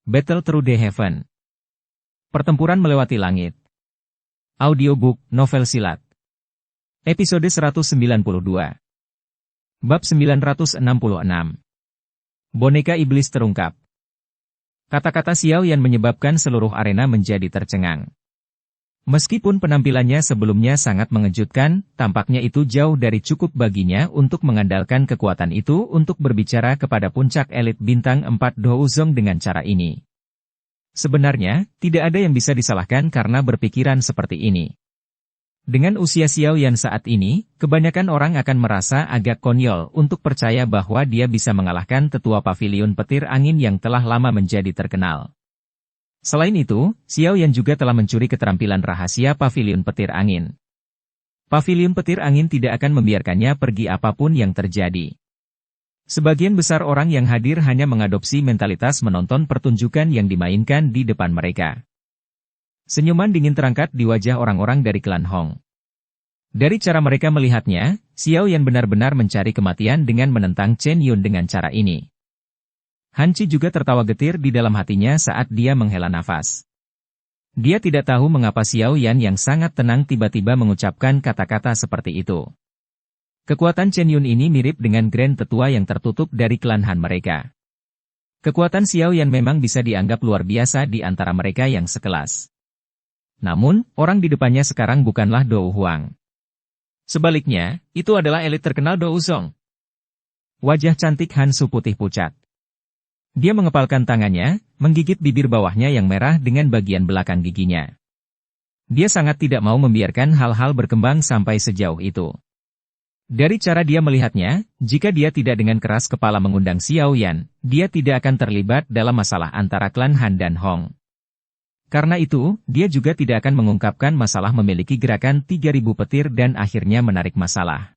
Battle Through the Heaven. Pertempuran melewati langit. Audiobook, novel silat. Episode 192. Bab 966. Boneka Iblis terungkap. Kata-kata Xiao Yan menyebabkan seluruh arena menjadi tercengang. Meskipun penampilannya sebelumnya sangat mengejutkan, tampaknya itu jauh dari cukup baginya untuk mengandalkan kekuatan itu untuk berbicara kepada puncak elit bintang 4 Douzong dengan cara ini. Sebenarnya, tidak ada yang bisa disalahkan karena berpikiran seperti ini. Dengan usia Xiao Yan saat ini, kebanyakan orang akan merasa agak konyol untuk percaya bahwa dia bisa mengalahkan tetua pavilion petir angin yang telah lama menjadi terkenal. Selain itu, Xiao Yan juga telah mencuri keterampilan rahasia pavilion petir angin. Pavilion petir angin tidak akan membiarkannya pergi apapun yang terjadi. Sebagian besar orang yang hadir hanya mengadopsi mentalitas menonton pertunjukan yang dimainkan di depan mereka. Senyuman dingin terangkat di wajah orang-orang dari klan Hong. Dari cara mereka melihatnya, Xiao Yan benar-benar mencari kematian dengan menentang Chen Yun dengan cara ini. Han Qi juga tertawa getir di dalam hatinya saat dia menghela nafas. Dia tidak tahu mengapa Xiao Yan yang sangat tenang tiba-tiba mengucapkan kata-kata seperti itu. Kekuatan Chen Yun ini mirip dengan Grand Tetua yang tertutup dari klan Han mereka. Kekuatan Xiao Yan memang bisa dianggap luar biasa di antara mereka yang sekelas. Namun, orang di depannya sekarang bukanlah Dou Huang. Sebaliknya, itu adalah elit terkenal Douzong. Wajah cantik Han Su putih pucat. Dia mengepalkan tangannya, menggigit bibir bawahnya yang merah dengan bagian belakang giginya. Dia sangat tidak mau membiarkan hal-hal berkembang sampai sejauh itu. Dari cara dia melihatnya, jika dia tidak dengan keras kepala mengundang Xiao Yan, dia tidak akan terlibat dalam masalah antara klan Han dan Hong. Karena itu, dia juga tidak akan mengungkapkan masalah memiliki gerakan 3000 petir dan akhirnya menarik masalah.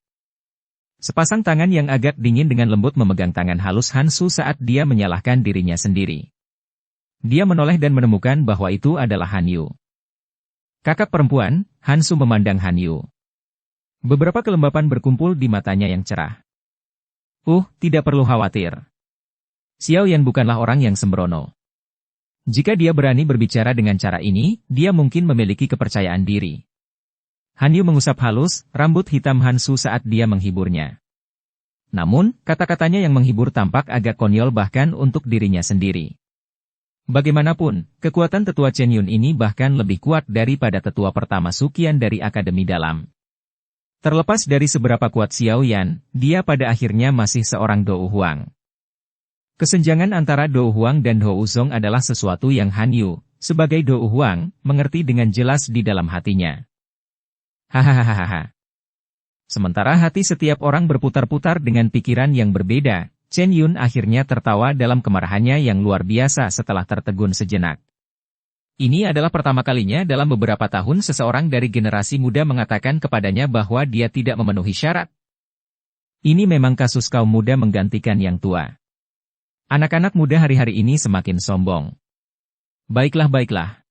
Sepasang tangan yang agak dingin dengan lembut memegang tangan halus Han Su saat dia menyalahkan dirinya sendiri. Dia menoleh dan menemukan bahwa itu adalah Han Yu. Kakak perempuan, Han Su memandang Han Yu. Beberapa kelembapan berkumpul di matanya yang cerah. Tidak perlu khawatir. Xiao Yan bukanlah orang yang sembrono. Jika dia berani berbicara dengan cara ini, dia mungkin memiliki kepercayaan diri. Han Yu mengusap halus rambut hitam Han Su saat dia menghiburnya. Namun, kata-katanya yang menghibur tampak agak konyol bahkan untuk dirinya sendiri. Bagaimanapun, kekuatan tetua Chen Yun ini bahkan lebih kuat daripada tetua pertama Suqian dari Akademi Dalam. Terlepas dari seberapa kuat Xiao Yan, dia pada akhirnya masih seorang Dou Huang. Kesenjangan antara Dou Huang dan Douzong adalah sesuatu yang Han Yu, sebagai Dou Huang, mengerti dengan jelas di dalam hatinya. Hahaha. Sementara hati setiap orang berputar-putar dengan pikiran yang berbeda, Chen Yun akhirnya tertawa dalam kemarahannya yang luar biasa setelah tertegun sejenak. Ini adalah pertama kalinya dalam beberapa tahun seseorang dari generasi muda mengatakan kepadanya bahwa dia tidak memenuhi syarat. Ini memang kasus kaum muda menggantikan yang tua. Anak-anak muda hari-hari ini semakin sombong. Baiklah.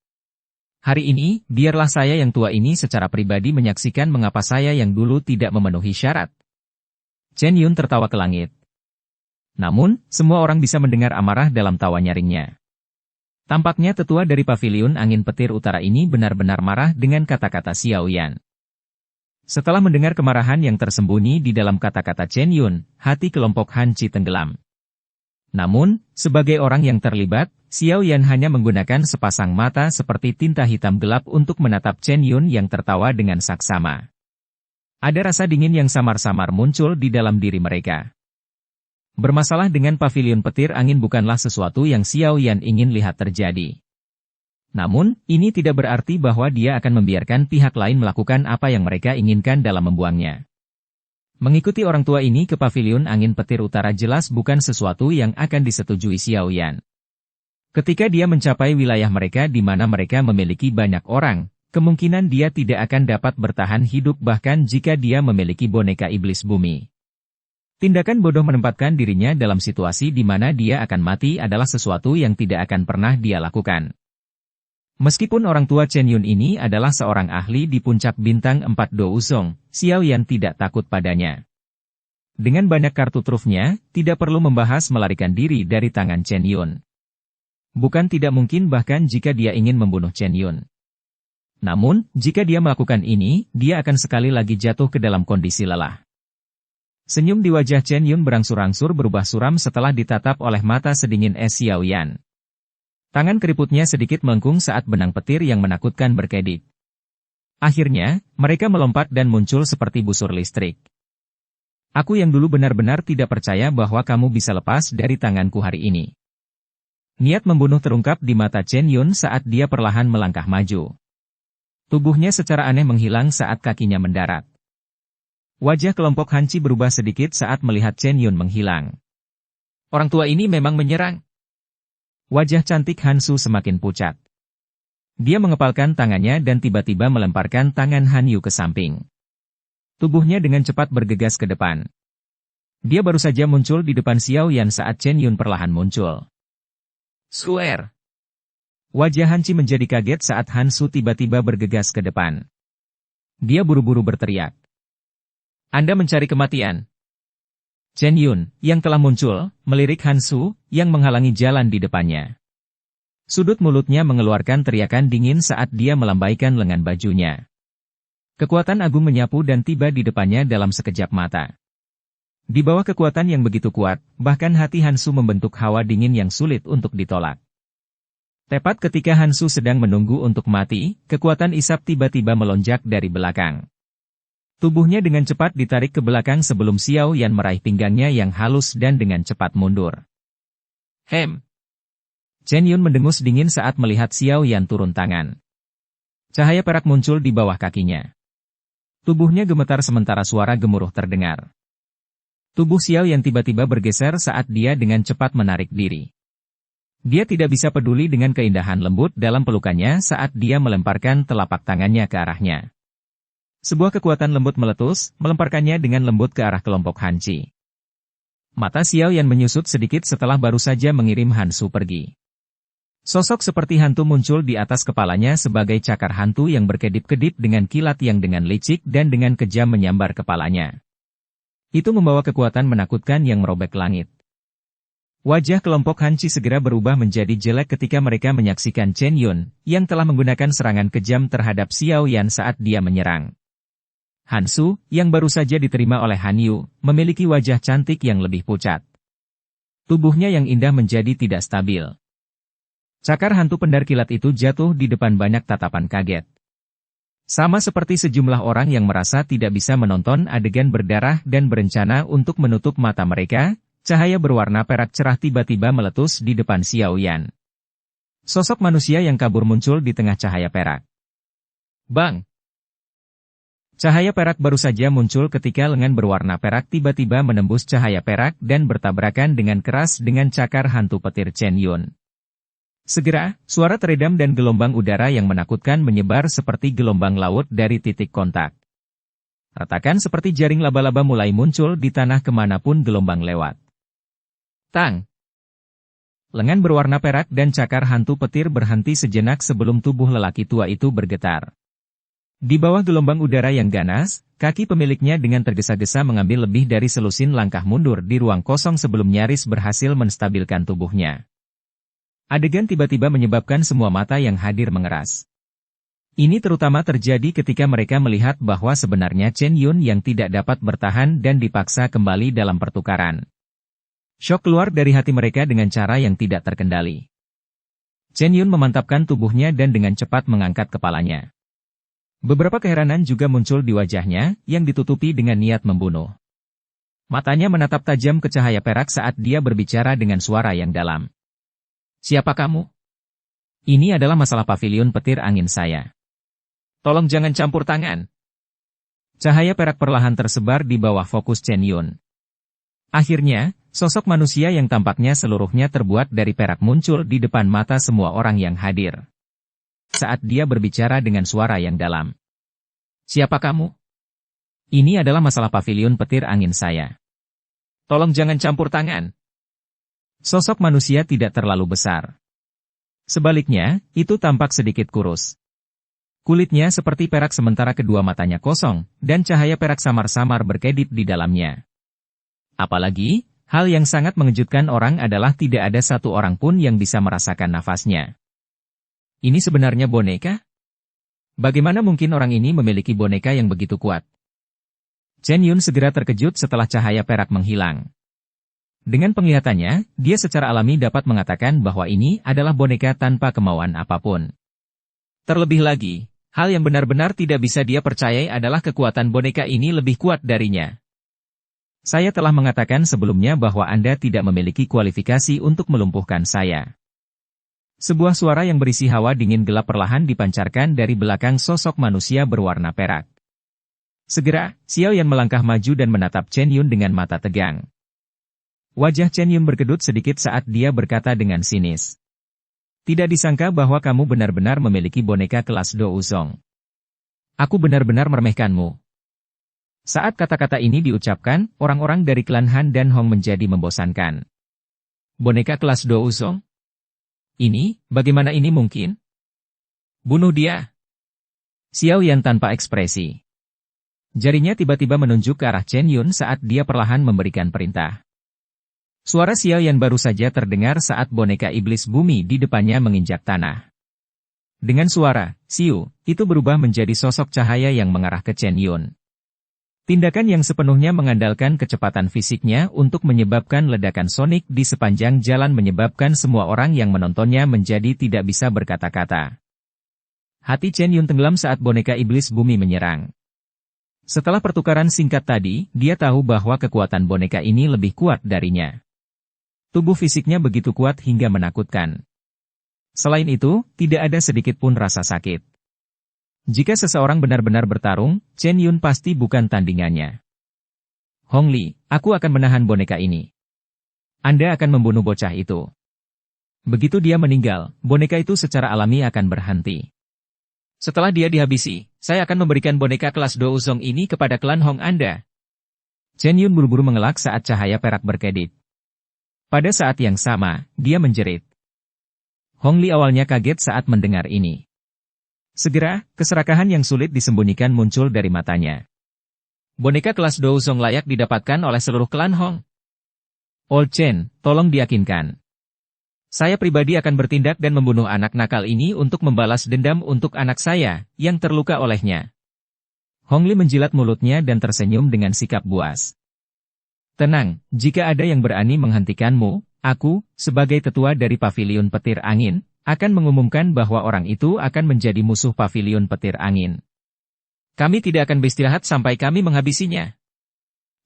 Hari ini, biarlah saya yang tua ini secara pribadi menyaksikan mengapa saya yang dulu tidak memenuhi syarat. Chen Yun tertawa ke langit. Namun, semua orang bisa mendengar amarah dalam tawa nyaringnya. Tampaknya tetua dari pavilion angin petir utara ini benar-benar marah dengan kata-kata Xiao Yan. Setelah mendengar kemarahan yang tersembunyi di dalam kata-kata Chen Yun, hati kelompok Han Qi tenggelam. Namun, sebagai orang yang terlibat, Xiao Yan hanya menggunakan sepasang mata seperti tinta hitam gelap untuk menatap Chen Yun yang tertawa dengan saksama. Ada rasa dingin yang samar-samar muncul di dalam diri mereka. Bermasalah dengan pavilion petir angin bukanlah sesuatu yang Xiao Yan ingin lihat terjadi. Namun, ini tidak berarti bahwa dia akan membiarkan pihak lain melakukan apa yang mereka inginkan dalam membuangnya. Mengikuti orang tua ini ke pavilion angin petir utara jelas bukan sesuatu yang akan disetujui Xiao Yan. Ketika dia mencapai wilayah mereka di mana mereka memiliki banyak orang, kemungkinan dia tidak akan dapat bertahan hidup bahkan jika dia memiliki boneka iblis bumi. Tindakan bodoh menempatkan dirinya dalam situasi di mana dia akan mati adalah sesuatu yang tidak akan pernah dia lakukan. Meskipun orang tua Chen Yun ini adalah seorang ahli di puncak bintang 4 Douzong, Xiao Yan tidak takut padanya. Dengan banyak kartu trufnya, tidak perlu membahas melarikan diri dari tangan Chen Yun. Bukan tidak mungkin bahkan jika dia ingin membunuh Chen Yun. Namun, jika dia melakukan ini, dia akan sekali lagi jatuh ke dalam kondisi lelah. Senyum di wajah Chen Yun berangsur-angsur berubah suram setelah ditatap oleh mata sedingin Es Xiaoyan. Tangan keriputnya sedikit melengkung saat benang petir yang menakutkan berkedip. Akhirnya, mereka melompat dan muncul seperti busur listrik. Aku yang dulu benar-benar tidak percaya bahwa kamu bisa lepas dari tanganku hari ini. Niat membunuh terungkap di mata Chen Yun saat dia perlahan melangkah maju. Tubuhnya secara aneh menghilang saat kakinya mendarat. Wajah kelompok Hanci berubah sedikit saat melihat Chen Yun menghilang. Orang tua ini memang menyerang. Wajah cantik Hansu semakin pucat. Dia mengepalkan tangannya dan tiba-tiba melemparkan tangan Han Yu ke samping. Tubuhnya dengan cepat bergegas ke depan. Dia baru saja muncul di depan Xiao Yan saat Chen Yun perlahan muncul. Swear! Wajah Hanci menjadi kaget saat Hansu tiba-tiba bergegas ke depan. Dia buru-buru berteriak. Anda mencari kematian. Chen Yun, yang telah muncul, melirik Hansu, yang menghalangi jalan di depannya. Sudut mulutnya mengeluarkan teriakan dingin saat dia melambaikan lengan bajunya. Kekuatan agung menyapu dan tiba di depannya dalam sekejap mata. Di bawah kekuatan yang begitu kuat, bahkan hati Hansu membentuk hawa dingin yang sulit untuk ditolak. Tepat ketika Hansu sedang menunggu untuk mati, kekuatan isap tiba-tiba melonjak dari belakang. Tubuhnya dengan cepat ditarik ke belakang sebelum Xiao Yan meraih pinggangnya yang halus dan dengan cepat mundur. Hem! Chen Yun mendengus dingin saat melihat Xiao Yan turun tangan. Cahaya perak muncul di bawah kakinya. Tubuhnya gemetar sementara suara gemuruh terdengar. Tubuh Xiao Yan tiba-tiba bergeser saat dia dengan cepat menarik diri. Dia tidak bisa peduli dengan keindahan lembut dalam pelukannya saat dia melemparkan telapak tangannya ke arahnya. Sebuah kekuatan lembut meletus, melemparkannya dengan lembut ke arah kelompok Hanci. Mata Xiao Yan menyusut sedikit setelah baru saja mengirim Hansu pergi. Sosok seperti hantu muncul di atas kepalanya sebagai cakar hantu yang berkedip-kedip dengan kilat yang dengan licik dan dengan kejam menyambar kepalanya. Itu membawa kekuatan menakutkan yang merobek langit. Wajah kelompok Hanci segera berubah menjadi jelek ketika mereka menyaksikan Chen Yun, yang telah menggunakan serangan kejam terhadap Xiao Yan saat dia menyerang. Hansu, yang baru saja diterima oleh Han Yu, memiliki wajah cantik yang lebih pucat. Tubuhnya yang indah menjadi tidak stabil. Cakar hantu pendar kilat itu jatuh di depan banyak tatapan kaget. Sama seperti sejumlah orang yang merasa tidak bisa menonton adegan berdarah dan berencana untuk menutup mata mereka, cahaya berwarna perak cerah tiba-tiba meletus di depan Xiao Yan. Sosok manusia yang kabur muncul di tengah cahaya perak. Bang! Cahaya perak baru saja muncul ketika lengan berwarna perak tiba-tiba menembus cahaya perak dan bertabrakan dengan keras dengan cakar hantu petir Chen Yun. Segera, suara teredam dan gelombang udara yang menakutkan menyebar seperti gelombang laut dari titik kontak. Retakan seperti jaring laba-laba mulai muncul di tanah kemanapun gelombang lewat. Tang! Lengan berwarna perak dan cakar hantu petir berhenti sejenak sebelum tubuh lelaki tua itu bergetar. Di bawah gelombang udara yang ganas, kaki pemiliknya dengan tergesa-gesa mengambil lebih dari selusin langkah mundur di ruang kosong sebelum nyaris berhasil menstabilkan tubuhnya. Adegan tiba-tiba menyebabkan semua mata yang hadir mengeras. Ini terutama terjadi ketika mereka melihat bahwa sebenarnya Chen Yun yang tidak dapat bertahan dan dipaksa kembali dalam pertukaran. Syok keluar dari hati mereka dengan cara yang tidak terkendali. Chen Yun memantapkan tubuhnya dan dengan cepat mengangkat kepalanya. Beberapa keheranan juga muncul di wajahnya, yang ditutupi dengan niat membunuh. Matanya menatap tajam ke cahaya perak saat dia berbicara dengan suara yang dalam. Siapa kamu? Ini adalah masalah pavilion petir angin saya. Tolong jangan campur tangan. Cahaya perak perlahan tersebar di bawah fokus Chen Yun. Akhirnya, sosok manusia yang tampaknya seluruhnya terbuat dari perak muncul di depan mata semua orang yang hadir. Saat dia berbicara dengan suara yang dalam. Siapa kamu? Ini adalah masalah pavilion petir angin saya. Tolong jangan campur tangan. Sosok manusia tidak terlalu besar. Sebaliknya, itu tampak sedikit kurus. Kulitnya seperti perak sementara kedua matanya kosong, dan cahaya perak samar-samar berkedip di dalamnya. Apalagi, Hal yang sangat mengejutkan orang adalah tidak ada satu orang pun yang bisa merasakan nafasnya. Ini sebenarnya boneka? Bagaimana mungkin orang ini memiliki boneka yang begitu kuat? Chen Yun segera terkejut setelah cahaya perak menghilang. Dengan penglihatannya, dia secara alami dapat mengatakan bahwa ini adalah boneka tanpa kemauan apapun. Terlebih lagi, hal yang benar-benar tidak bisa dia percayai adalah kekuatan boneka ini lebih kuat darinya. Saya telah mengatakan sebelumnya bahwa Anda tidak memiliki kualifikasi untuk melumpuhkan saya. Sebuah suara yang berisi hawa dingin gelap perlahan dipancarkan dari belakang sosok manusia berwarna perak. Segera, Xiao Yan melangkah maju dan menatap Chen Yun dengan mata tegang. Wajah Chen Yun berkedut sedikit saat dia berkata dengan sinis. Tidak disangka bahwa kamu benar-benar memiliki boneka kelas Do Uzong. Aku benar-benar meremehkanmu. Saat kata-kata ini diucapkan, orang-orang dari klan Han dan Hong menjadi membosankan. Boneka kelas Do Uzong? Ini, bagaimana ini mungkin? Bunuh dia. Xiao Yan tanpa ekspresi. Jarinya tiba-tiba menunjuk ke arah Chen Yun saat dia perlahan memberikan perintah. Suara Xiao Yan baru saja terdengar saat boneka iblis bumi di depannya menginjak tanah. Dengan suara, Xiu, itu berubah menjadi sosok cahaya yang mengarah ke Chen Yun. Tindakan yang sepenuhnya mengandalkan kecepatan fisiknya untuk menyebabkan ledakan sonik di sepanjang jalan menyebabkan semua orang yang menontonnya menjadi tidak bisa berkata-kata. Hati Chen Yun tenggelam saat boneka iblis bumi menyerang. Setelah pertukaran singkat tadi, dia tahu bahwa kekuatan boneka ini lebih kuat darinya. Tubuh fisiknya begitu kuat hingga menakutkan. Selain itu, tidak ada sedikit pun rasa sakit. Jika seseorang benar-benar bertarung, Chen Yun pasti bukan tandingannya. Hong Li, aku akan menahan boneka ini. Anda akan membunuh bocah itu. Begitu dia meninggal, boneka itu secara alami akan berhenti. Setelah dia dihabisi, saya akan memberikan boneka kelas Do Uzong ini kepada klan Hong Anda. Chen Yun buru-buru mengelak saat cahaya perak berkedip. Pada saat yang sama, dia menjerit. Hong Li awalnya kaget saat mendengar ini. Segera, keserakahan yang sulit disembunyikan muncul dari matanya. Boneka kelas Do Uzong layak didapatkan oleh seluruh klan Hong. Old Chen, tolong diyakinkan. Saya pribadi akan bertindak dan membunuh anak nakal ini untuk membalas dendam untuk anak saya, yang terluka olehnya. Hong Li menjilat mulutnya dan tersenyum dengan sikap buas. Tenang, jika ada yang berani menghentikanmu, aku, sebagai tetua dari Paviliun Petir Angin, akan mengumumkan bahwa orang itu akan menjadi musuh Paviliun Petir Angin. Kami tidak akan beristirahat sampai kami menghabisinya.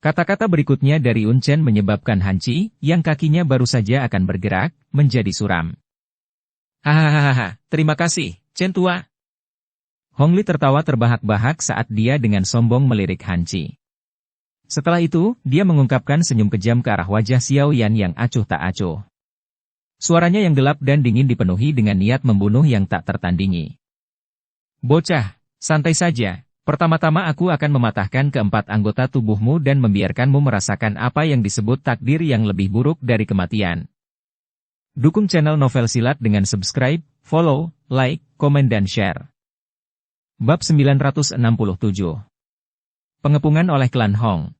Kata-kata berikutnya dari Yun Chen menyebabkan Han Qi, yang kakinya baru saja akan bergerak, menjadi suram. Hahaha, terima kasih, Chen Tua. Hong Li tertawa terbahak-bahak saat dia dengan sombong melirik Han Qi. Setelah itu, dia mengungkapkan senyum kejam ke arah wajah Xiao Yan yang acuh tak acuh. Suaranya yang gelap dan dingin dipenuhi dengan niat membunuh yang tak tertandingi. Bocah, santai saja. Pertama-tama aku akan mematahkan keempat anggota tubuhmu dan membiarkanmu merasakan apa yang disebut takdir yang lebih buruk dari kematian. Dukung channel Novel Silat dengan subscribe, follow, like, komen dan share. Bab 967. Pengepungan oleh klan Hong.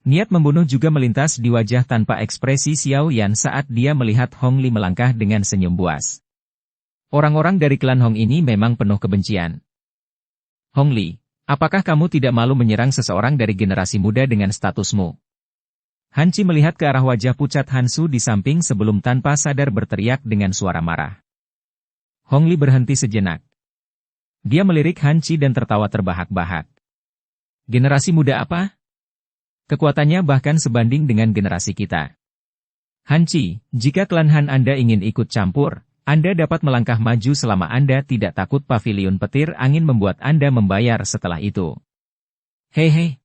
Niat membunuh juga melintas di wajah tanpa ekspresi Xiao Yan saat dia melihat Hong Li melangkah dengan senyum buas. Orang-orang dari klan Hong ini memang penuh kebencian. Hong Li, apakah kamu tidak malu menyerang seseorang dari generasi muda dengan statusmu? Han Qi melihat ke arah wajah pucat Han Su di samping sebelum tanpa sadar berteriak dengan suara marah. Hong Li berhenti sejenak. Dia melirik Han Qi dan tertawa terbahak-bahak. Generasi muda apa? Kekuatannya bahkan sebanding dengan generasi kita. Han Qi, jika klan Han Anda ingin ikut campur, Anda dapat melangkah maju selama Anda tidak takut Paviliun Petir Angin membuat Anda membayar setelah itu. Hehe.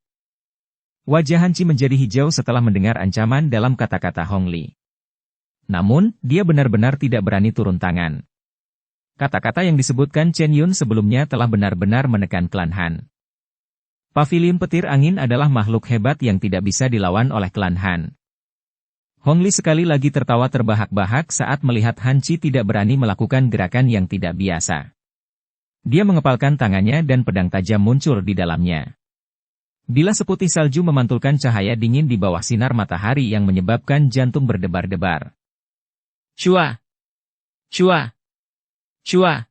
Wajah Han Qi menjadi hijau setelah mendengar ancaman dalam kata-kata Hong Li. Namun, dia benar-benar tidak berani turun tangan. Kata-kata yang disebutkan Chen Yun sebelumnya telah benar-benar menekan klan Han. Paviliun Petir Angin adalah makhluk hebat yang tidak bisa dilawan oleh klan Han. Hong Li sekali lagi tertawa terbahak-bahak saat melihat Han Qi tidak berani melakukan gerakan yang tidak biasa. Dia mengepalkan tangannya dan pedang tajam muncul di dalamnya. Bilah seputih salju memantulkan cahaya dingin di bawah sinar matahari yang menyebabkan jantung berdebar-debar. Shua! Shua! Shua!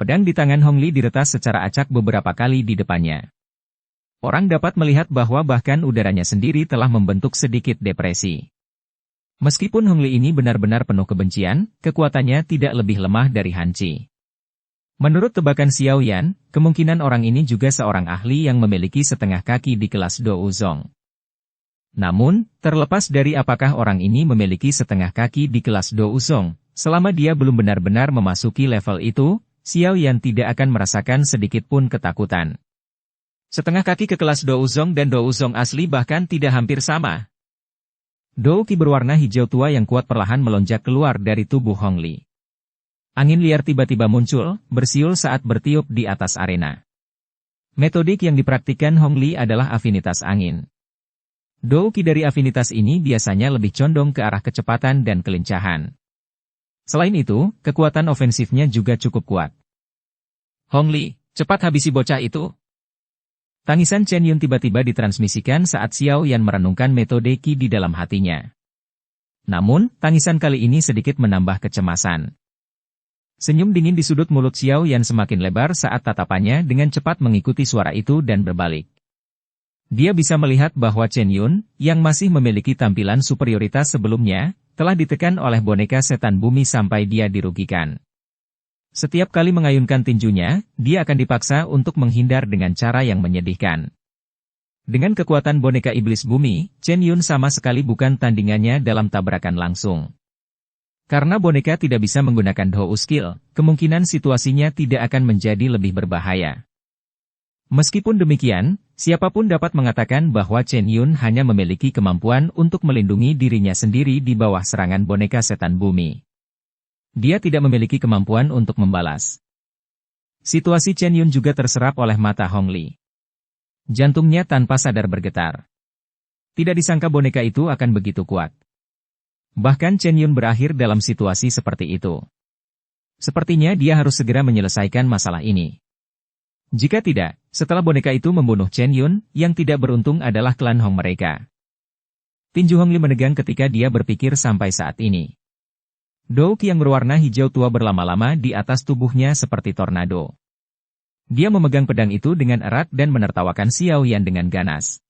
Pedang di tangan Hong Li diretas secara acak beberapa kali di depannya. Orang dapat melihat bahwa bahkan udaranya sendiri telah membentuk sedikit depresi. Meskipun Hong Li ini benar-benar penuh kebencian, kekuatannya tidak lebih lemah dari Han Qi. Menurut tebakan Xiao Yan, kemungkinan orang ini juga seorang ahli yang memiliki setengah kaki di kelas Do Uzong. Namun, terlepas dari apakah orang ini memiliki setengah kaki di kelas Do Uzong, selama dia belum benar-benar memasuki level itu, Xiao Yan tidak akan merasakan sedikit pun ketakutan. Setengah kaki ke kelas Do Uzong dan Do Uzong asli bahkan tidak hampir sama. Do Qi berwarna hijau tua yang kuat perlahan melonjak keluar dari tubuh Hong Li. Angin liar tiba-tiba muncul, bersiul saat bertiup di atas arena. Metodik yang dipraktikkan Hong Li adalah afinitas angin. Do Qi dari afinitas ini biasanya lebih condong ke arah kecepatan dan kelincahan. Selain itu, kekuatan ofensifnya juga cukup kuat. Hong Li, cepat habisi bocah itu. Tangisan Chen Yun tiba-tiba ditransmisikan saat Xiao Yan merenungkan metode Qi di dalam hatinya. Namun, tangisan kali ini sedikit menambah kecemasan. Senyum dingin di sudut mulut Xiao Yan semakin lebar saat tatapannya dengan cepat mengikuti suara itu dan berbalik. Dia bisa melihat bahwa Chen Yun, yang masih memiliki tampilan superioritas sebelumnya, telah ditekan oleh boneka setan bumi sampai dia dirugikan. Setiap kali mengayunkan tinjunya, dia akan dipaksa untuk menghindar dengan cara yang menyedihkan. Dengan kekuatan boneka iblis bumi, Chen Yun sama sekali bukan tandingannya dalam tabrakan langsung. Karena boneka tidak bisa menggunakan Hou skill, kemungkinan situasinya tidak akan menjadi lebih berbahaya. Meskipun demikian, siapapun dapat mengatakan bahwa Chen Yun hanya memiliki kemampuan untuk melindungi dirinya sendiri di bawah serangan boneka setan bumi. Dia tidak memiliki kemampuan untuk membalas. Situasi Chen Yun juga terserap oleh mata Hong Li. Jantungnya tanpa sadar bergetar. Tidak disangka boneka itu akan begitu kuat. Bahkan Chen Yun berakhir dalam situasi seperti itu. Sepertinya dia harus segera menyelesaikan masalah ini. Jika tidak, setelah boneka itu membunuh Chen Yun, yang tidak beruntung adalah klan Hong mereka. Tinju Hong Li menegang ketika dia berpikir sampai saat ini. Do Qi yang berwarna hijau tua berlama-lama di atas tubuhnya seperti tornado. Dia memegang pedang itu dengan erat dan menertawakan Xiao Yan dengan ganas.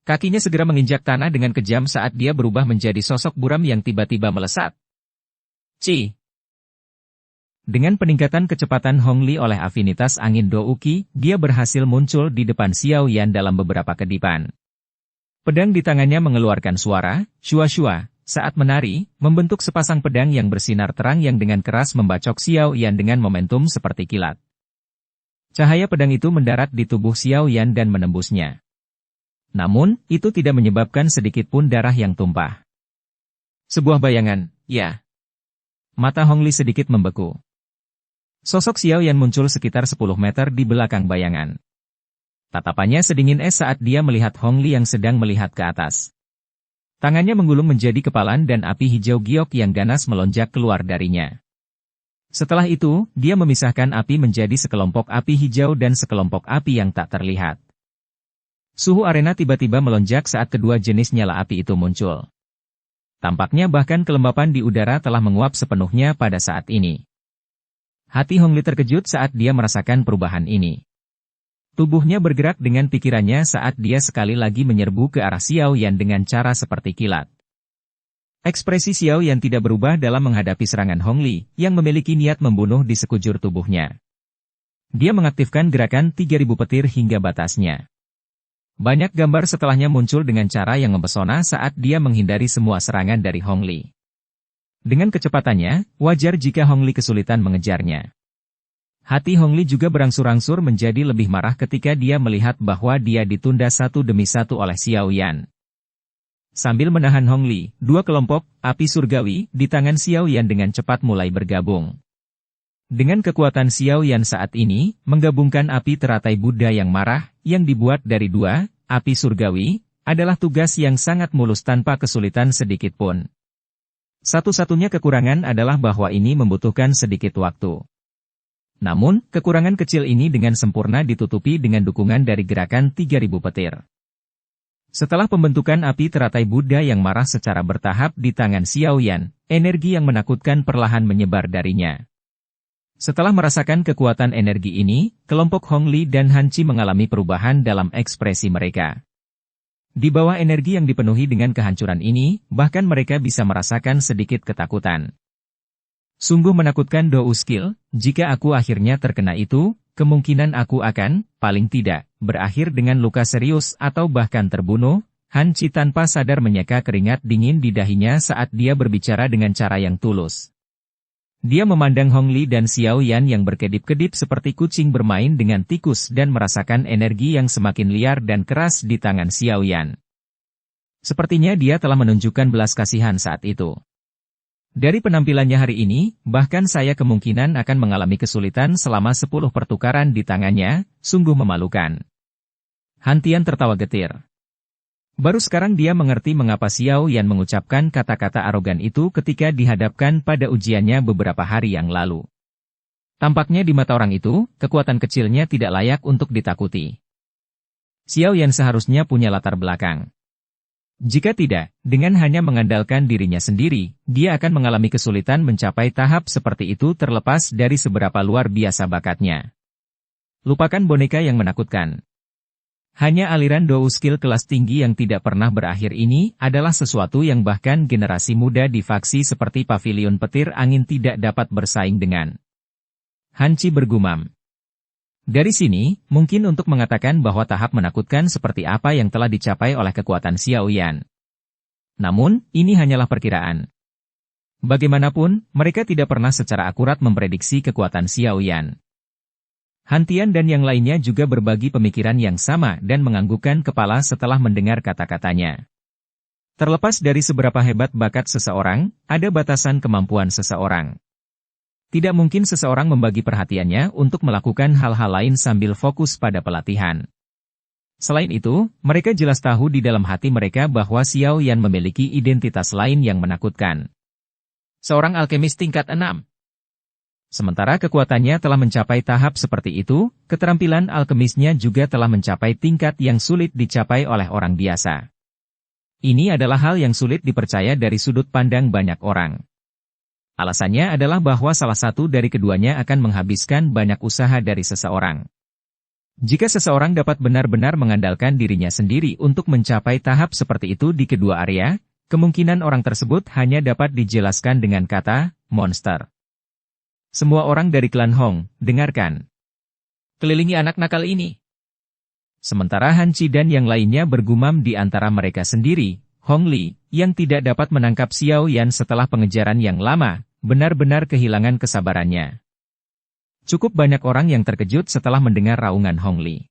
Kakinya segera menginjak tanah dengan kejam saat dia berubah menjadi sosok buram yang tiba-tiba melesat. Ci! Dengan peningkatan kecepatan Hong Li oleh afinitas angin Do Qi, dia berhasil muncul di depan Xiao Yan dalam beberapa kedipan. Pedang di tangannya mengeluarkan suara, shua-shua, saat menari, membentuk sepasang pedang yang bersinar terang yang dengan keras membacok Xiao Yan dengan momentum seperti kilat. Cahaya pedang itu mendarat di tubuh Xiao Yan dan menembusnya. Namun, itu tidak menyebabkan sedikit pun darah yang tumpah. Sebuah bayangan, ya. Mata Hong Li sedikit membeku. Sosok Xiao Yan muncul sekitar 10 meter di belakang bayangan. Tatapannya sedingin es saat dia melihat Hong Li yang sedang melihat ke atas. Tangannya menggulung menjadi kepalan dan api hijau giok yang ganas melonjak keluar darinya. Setelah itu, dia memisahkan api menjadi sekelompok api hijau dan sekelompok api yang tak terlihat. Suhu arena tiba-tiba melonjak saat kedua jenis nyala api itu muncul. Tampaknya bahkan kelembapan di udara telah menguap sepenuhnya pada saat ini. Hati Hong Li terkejut saat dia merasakan perubahan ini. Tubuhnya bergerak dengan pikirannya saat dia sekali lagi menyerbu ke arah Xiao Yan dengan cara seperti kilat. Ekspresi Xiao Yan tidak berubah dalam menghadapi serangan Hong Li, yang memiliki niat membunuh di sekujur tubuhnya. Dia mengaktifkan gerakan 3000 petir hingga batasnya. Banyak gambar setelahnya muncul dengan cara yang mempesona saat dia menghindari semua serangan dari Hong Li. Dengan kecepatannya, wajar jika Hong Li kesulitan mengejarnya. Hati Hong Li juga berangsur-angsur menjadi lebih marah ketika dia melihat bahwa dia ditunda satu demi satu oleh Xiao Yan. Sambil menahan Hong Li, dua kelompok api surgawi di tangan Xiao Yan dengan cepat mulai bergabung. Dengan kekuatan Xiao Yan saat ini, menggabungkan api teratai Buddha yang marah, yang dibuat dari dua api surgawi, adalah tugas yang sangat mulus tanpa kesulitan sedikit pun. Satu-satunya kekurangan adalah bahwa ini membutuhkan sedikit waktu. Namun, kekurangan kecil ini dengan sempurna ditutupi dengan dukungan dari gerakan 3.000 petir. Setelah pembentukan api teratai Buddha yang marah secara bertahap di tangan Xiao Yan, energi yang menakutkan perlahan menyebar darinya. Setelah merasakan kekuatan energi ini, kelompok Hong Li dan Han Qi mengalami perubahan dalam ekspresi mereka. Di bawah energi yang dipenuhi dengan kehancuran ini, bahkan mereka bisa merasakan sedikit ketakutan. Sungguh menakutkan Dou Skill, jika aku akhirnya terkena itu, kemungkinan aku akan, paling tidak, berakhir dengan luka serius atau bahkan terbunuh. Han Qi tanpa sadar menyeka keringat dingin di dahinya saat dia berbicara dengan cara yang tulus. Dia memandang Hong Li dan Xiao Yan yang berkedip-kedip seperti kucing bermain dengan tikus dan merasakan energi yang semakin liar dan keras di tangan Xiao Yan. Sepertinya dia telah menunjukkan belas kasihan saat itu. Dari penampilannya hari ini, bahkan saya kemungkinan akan mengalami kesulitan selama 10 pertukaran di tangannya, sungguh memalukan. Han Tian tertawa getir. Baru sekarang dia mengerti mengapa Xiao Yan mengucapkan kata-kata arogan itu ketika dihadapkan pada ujiannya beberapa hari yang lalu. Tampaknya di mata orang itu, kekuatan kecilnya tidak layak untuk ditakuti. Xiao Yan seharusnya punya latar belakang. Jika tidak, dengan hanya mengandalkan dirinya sendiri, dia akan mengalami kesulitan mencapai tahap seperti itu terlepas dari seberapa luar biasa bakatnya. Lupakan boneka yang menakutkan. Hanya aliran Dou Skill kelas tinggi yang tidak pernah berakhir ini adalah sesuatu yang bahkan generasi muda di faksi seperti Pavilion Petir Angin tidak dapat bersaing dengan. Han Qi bergumam. Dari sini, mungkin untuk mengatakan bahwa tahap menakutkan seperti apa yang telah dicapai oleh kekuatan Xiao Yan. Namun, ini hanyalah perkiraan. Bagaimanapun, mereka tidak pernah secara akurat memprediksi kekuatan Xiao Yan. Han Tian dan yang lainnya juga berbagi pemikiran yang sama dan menganggukkan kepala setelah mendengar kata-katanya. Terlepas dari seberapa hebat bakat seseorang, ada batasan kemampuan seseorang. Tidak mungkin seseorang membagi perhatiannya untuk melakukan hal-hal lain sambil fokus pada pelatihan. Selain itu, mereka jelas tahu di dalam hati mereka bahwa Xiao Yan memiliki identitas lain yang menakutkan. Seorang alkemis tingkat 6. Sementara kekuatannya telah mencapai tahap seperti itu, keterampilan alkemisnya juga telah mencapai tingkat yang sulit dicapai oleh orang biasa. Ini adalah hal yang sulit dipercaya dari sudut pandang banyak orang. Alasannya adalah bahwa salah satu dari keduanya akan menghabiskan banyak usaha dari seseorang. Jika seseorang dapat benar-benar mengandalkan dirinya sendiri untuk mencapai tahap seperti itu di kedua area, kemungkinan orang tersebut hanya dapat dijelaskan dengan kata, monster. Semua orang dari klan Hong, dengarkan. Kelilingi anak nakal ini. Sementara Han Qi dan yang lainnya bergumam di antara mereka sendiri, Hong Li, yang tidak dapat menangkap Xiao Yan setelah pengejaran yang lama, benar-benar kehilangan kesabarannya. Cukup banyak orang yang terkejut setelah mendengar raungan Hong Li.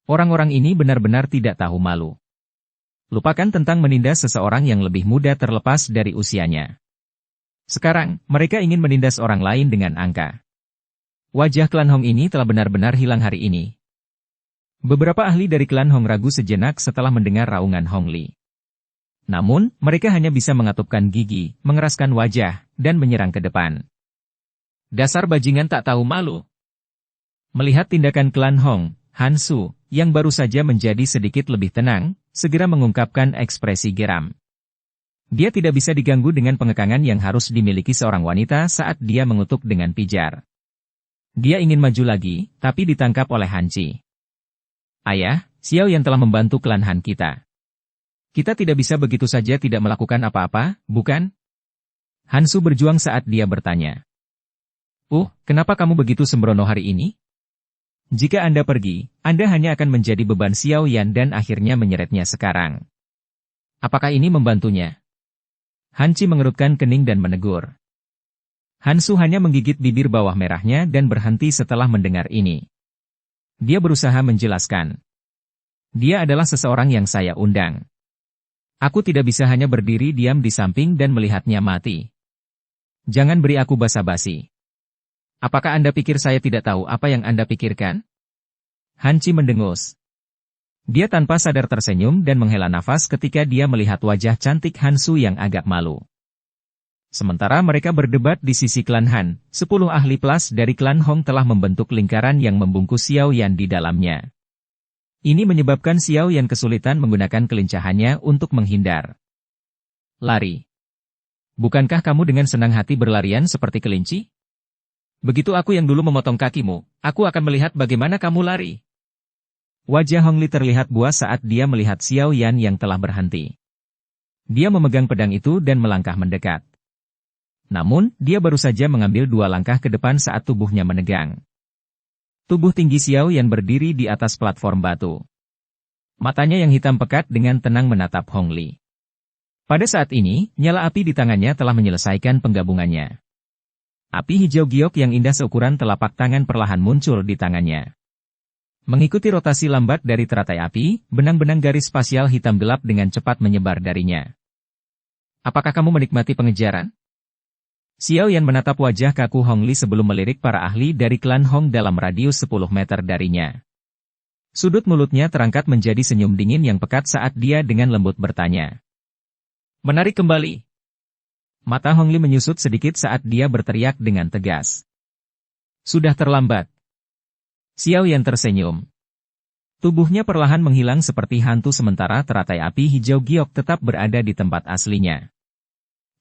Orang-orang ini benar-benar tidak tahu malu. Lupakan tentang menindas seseorang yang lebih muda terlepas dari usianya. Sekarang, mereka ingin menindas orang lain dengan angka. Wajah klan Hong ini telah benar-benar hilang hari ini. Beberapa ahli dari klan Hong ragu sejenak setelah mendengar raungan Hong Li. Namun, mereka hanya bisa mengatupkan gigi, mengeraskan wajah, dan menyerang ke depan. Dasar bajingan tak tahu malu. Melihat tindakan klan Hong, Han Su, yang baru saja menjadi sedikit lebih tenang, segera mengungkapkan ekspresi geram. Dia tidak bisa diganggu dengan pengekangan yang harus dimiliki seorang wanita saat dia mengutuk dengan pijar. Dia ingin maju lagi, tapi ditangkap oleh Han Qi. Ayah, Xiao yang telah membantu klan Han kita. Kita tidak bisa begitu saja tidak melakukan apa-apa, bukan? Han Su berjuang saat dia bertanya. Kenapa kamu begitu sembrono hari ini? Jika Anda pergi, Anda hanya akan menjadi beban Xiao Yan dan akhirnya menyeretnya sekarang. Apakah ini membantunya? Han Qi mengerutkan kening dan menegur. Han Su hanya menggigit bibir bawah merahnya dan berhenti setelah mendengar ini. Dia berusaha menjelaskan. Dia adalah seseorang yang saya undang. Aku tidak bisa hanya berdiri diam di samping dan melihatnya mati. Jangan beri aku basa-basi. Apakah Anda pikir saya tidak tahu apa yang Anda pikirkan? Han Qi mendengus. Dia tanpa sadar tersenyum dan menghela nafas ketika dia melihat wajah cantik Han Su yang agak malu. Sementara mereka berdebat di sisi klan Han, 10 ahli plus dari klan Hong telah membentuk lingkaran yang membungkus Xiao Yan di dalamnya. Ini menyebabkan Xiao Yan kesulitan menggunakan kelincahannya untuk menghindar. Lari. Bukankah kamu dengan senang hati berlarian seperti kelinci? Begitu aku yang dulu memotong kakimu, aku akan melihat bagaimana kamu lari. Wajah Hong Li terlihat buas saat dia melihat Xiao Yan yang telah berhenti. Dia memegang pedang itu dan melangkah mendekat. Namun, dia baru saja mengambil 2 langkah ke depan saat tubuhnya menegang. Tubuh tinggi Xiao Yan berdiri di atas platform batu. Matanya yang hitam pekat dengan tenang menatap Hong Li. Pada saat ini, nyala api di tangannya telah menyelesaikan penggabungannya. Api hijau giok yang indah seukuran telapak tangan perlahan muncul di tangannya. Mengikuti rotasi lambat dari teratai api, benang-benang garis spasial hitam gelap dengan cepat menyebar darinya. Apakah kamu menikmati pengejaran? Xiao Yan menatap wajah kaku Hong Li sebelum melirik para ahli dari klan Hong dalam radius 10 meter darinya. Sudut mulutnya terangkat menjadi senyum dingin yang pekat saat dia dengan lembut bertanya. Menarik kembali. Mata Hong Li menyusut sedikit saat dia berteriak dengan tegas. Sudah terlambat. Xiao Yan tersenyum. Tubuhnya perlahan menghilang seperti hantu sementara teratai api hijau giok tetap berada di tempat aslinya.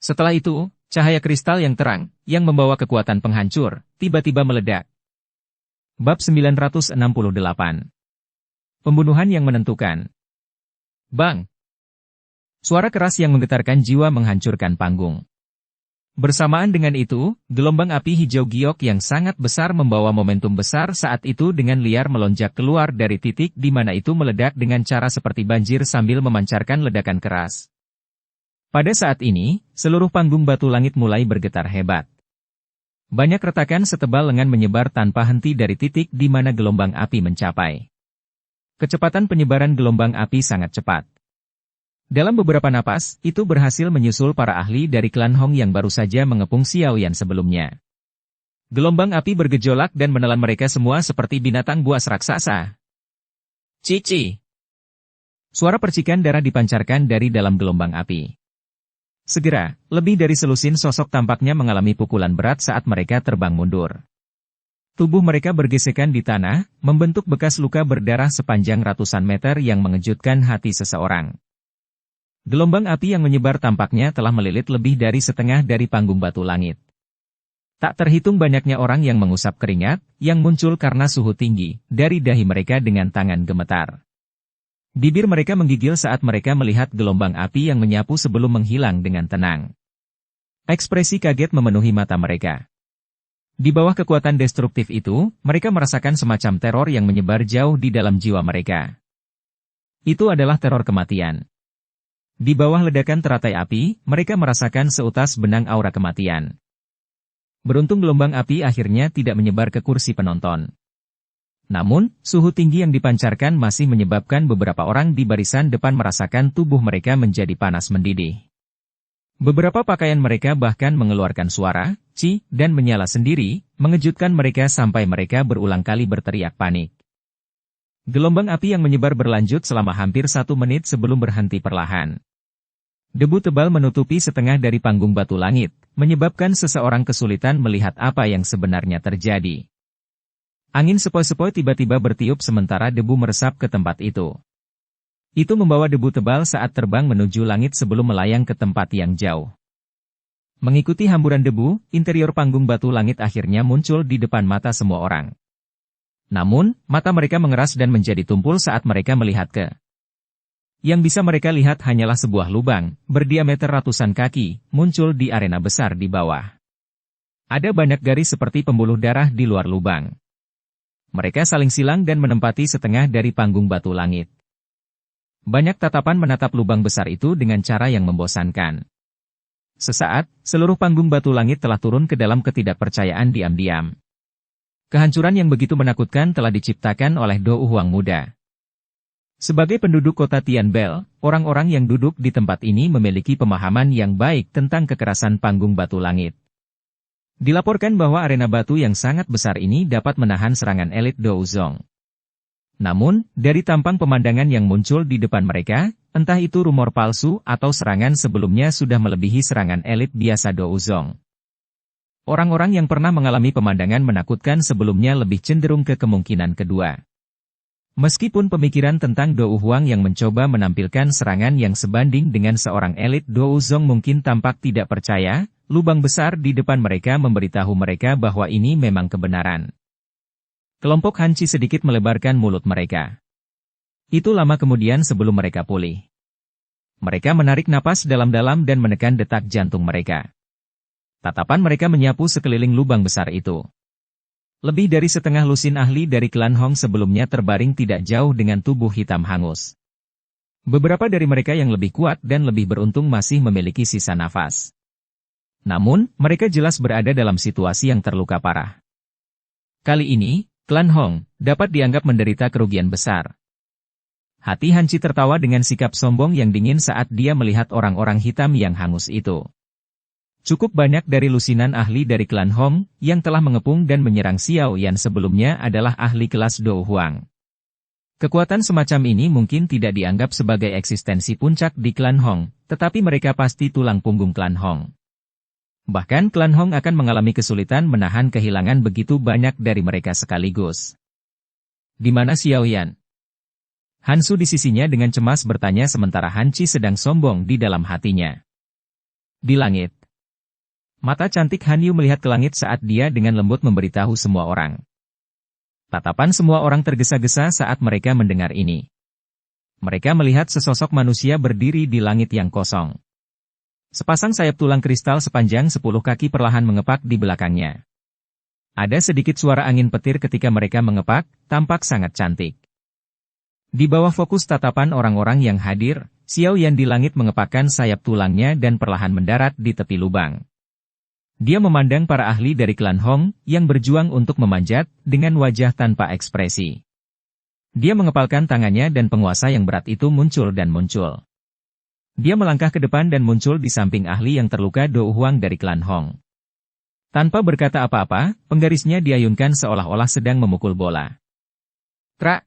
Setelah itu, cahaya kristal yang terang, yang membawa kekuatan penghancur, tiba-tiba meledak. Bab 968. Pembunuhan yang menentukan. Bang! Suara keras yang menggetarkan jiwa menghancurkan panggung. Bersamaan dengan itu, gelombang api hijau giok yang sangat besar membawa momentum besar saat itu dengan liar melonjak keluar dari titik di mana itu meledak dengan cara seperti banjir sambil memancarkan ledakan keras. Pada saat ini, seluruh panggung batu langit mulai bergetar hebat. Banyak retakan setebal lengan menyebar tanpa henti dari titik di mana gelombang api mencapai. Kecepatan penyebaran gelombang api sangat cepat. Dalam beberapa napas, itu berhasil menyusul para ahli dari klan Hong yang baru saja mengepung Xiao Yan sebelumnya. Gelombang api bergejolak dan menelan mereka semua seperti binatang buas raksasa. Cici! Suara percikan darah dipancarkan dari dalam gelombang api. Segera, lebih dari selusin sosok tampaknya mengalami pukulan berat saat mereka terbang mundur. Tubuh mereka bergesekan di tanah, membentuk bekas luka berdarah sepanjang ratusan meter yang mengejutkan hati seseorang. Gelombang api yang menyebar tampaknya telah melilit lebih dari setengah dari panggung batu langit. Tak terhitung banyaknya orang yang mengusap keringat, yang muncul karena suhu tinggi, dari dahi mereka dengan tangan gemetar. Bibir mereka menggigil saat mereka melihat gelombang api yang menyapu sebelum menghilang dengan tenang. Ekspresi kaget memenuhi mata mereka. Di bawah kekuatan destruktif itu, mereka merasakan semacam teror yang menyebar jauh di dalam jiwa mereka. Itu adalah teror kematian. Di bawah ledakan teratai api, mereka merasakan seutas benang aura kematian. Beruntung gelombang api akhirnya tidak menyebar ke kursi penonton. Namun, suhu tinggi yang dipancarkan masih menyebabkan beberapa orang di barisan depan merasakan tubuh mereka menjadi panas mendidih. Beberapa pakaian mereka bahkan mengeluarkan suara, ci, dan menyala sendiri, mengejutkan mereka sampai mereka berulang kali berteriak panik. Gelombang api yang menyebar berlanjut selama hampir 1 menit sebelum berhenti perlahan. Debu tebal menutupi setengah dari panggung batu langit, menyebabkan seseorang kesulitan melihat apa yang sebenarnya terjadi. Angin sepoi-sepoi tiba-tiba bertiup sementara debu meresap ke tempat itu. Itu membawa debu tebal saat terbang menuju langit sebelum melayang ke tempat yang jauh. Mengikuti hamburan debu, interior panggung batu langit akhirnya muncul di depan mata semua orang. Namun, mata mereka mengeras dan menjadi tumpul saat mereka melihat ke. Yang bisa mereka lihat hanyalah sebuah lubang, berdiameter ratusan kaki, muncul di arena besar di bawah. Ada banyak garis seperti pembuluh darah di luar lubang. Mereka saling silang dan menempati setengah dari panggung batu langit. Banyak tatapan menatap lubang besar itu dengan cara yang membosankan. Sesaat, seluruh panggung batu langit telah turun ke dalam ketidakpercayaan diam-diam. Kehancuran yang begitu menakutkan telah diciptakan oleh Do Huang muda. Sebagai penduduk kota Tianbel, orang-orang yang duduk di tempat ini memiliki pemahaman yang baik tentang kekerasan panggung batu langit. Dilaporkan bahwa arena batu yang sangat besar ini dapat menahan serangan elit Douzong. Namun, dari tampang pemandangan yang muncul di depan mereka, entah itu rumor palsu atau serangan sebelumnya sudah melebihi serangan elit biasa Douzong. Orang-orang yang pernah mengalami pemandangan menakutkan sebelumnya lebih cenderung ke kemungkinan kedua. Meskipun pemikiran tentang Dou Huang yang mencoba menampilkan serangan yang sebanding dengan seorang elit Douzong mungkin tampak tidak percaya, lubang besar di depan mereka memberitahu mereka bahwa ini memang kebenaran. Kelompok Hanci sedikit melebarkan mulut mereka. Itu lama kemudian sebelum mereka pulih. Mereka menarik napas dalam-dalam dan menekan detak jantung mereka. Tatapan mereka menyapu sekeliling lubang besar itu. Lebih dari setengah lusin ahli dari klan Hong sebelumnya terbaring tidak jauh dengan tubuh hitam hangus. Beberapa dari mereka yang lebih kuat dan lebih beruntung masih memiliki sisa nafas. Namun, mereka jelas berada dalam situasi yang terluka parah. Kali ini, klan Hong dapat dianggap menderita kerugian besar. Hati Hanci tertawa dengan sikap sombong yang dingin saat dia melihat orang-orang hitam yang hangus itu. Cukup banyak dari lusinan ahli dari klan Hong yang telah mengepung dan menyerang Xiao Yan sebelumnya adalah ahli kelas Dou Huang. Kekuatan semacam ini mungkin tidak dianggap sebagai eksistensi puncak di klan Hong, tetapi mereka pasti tulang punggung klan Hong. Bahkan klan Hong akan mengalami kesulitan menahan kehilangan begitu banyak dari mereka sekaligus. Di mana Xiao Yan? Hansu di sisinya dengan cemas bertanya sementara Hanci sedang sombong di dalam hatinya. Di langit. Mata cantik Han Yu melihat ke langit saat dia dengan lembut memberitahu semua orang. Tatapan semua orang tergesa-gesa saat mereka mendengar ini. Mereka melihat sesosok manusia berdiri di langit yang kosong. Sepasang sayap tulang kristal sepanjang 10 kaki perlahan mengepak di belakangnya. Ada sedikit suara angin petir ketika mereka mengepak, tampak sangat cantik. Di bawah fokus tatapan orang-orang yang hadir, Xiao Yan di langit mengepakkan sayap tulangnya dan perlahan mendarat di tepi lubang. Dia memandang para ahli dari klan Hong yang berjuang untuk memanjat dengan wajah tanpa ekspresi. Dia mengepalkan tangannya dan penguasa yang berat itu muncul dan muncul. Dia melangkah ke depan dan muncul di samping ahli yang terluka Dou Huang dari klan Hong. Tanpa berkata apa-apa, penggarisnya diayunkan seolah-olah sedang memukul bola. Trak!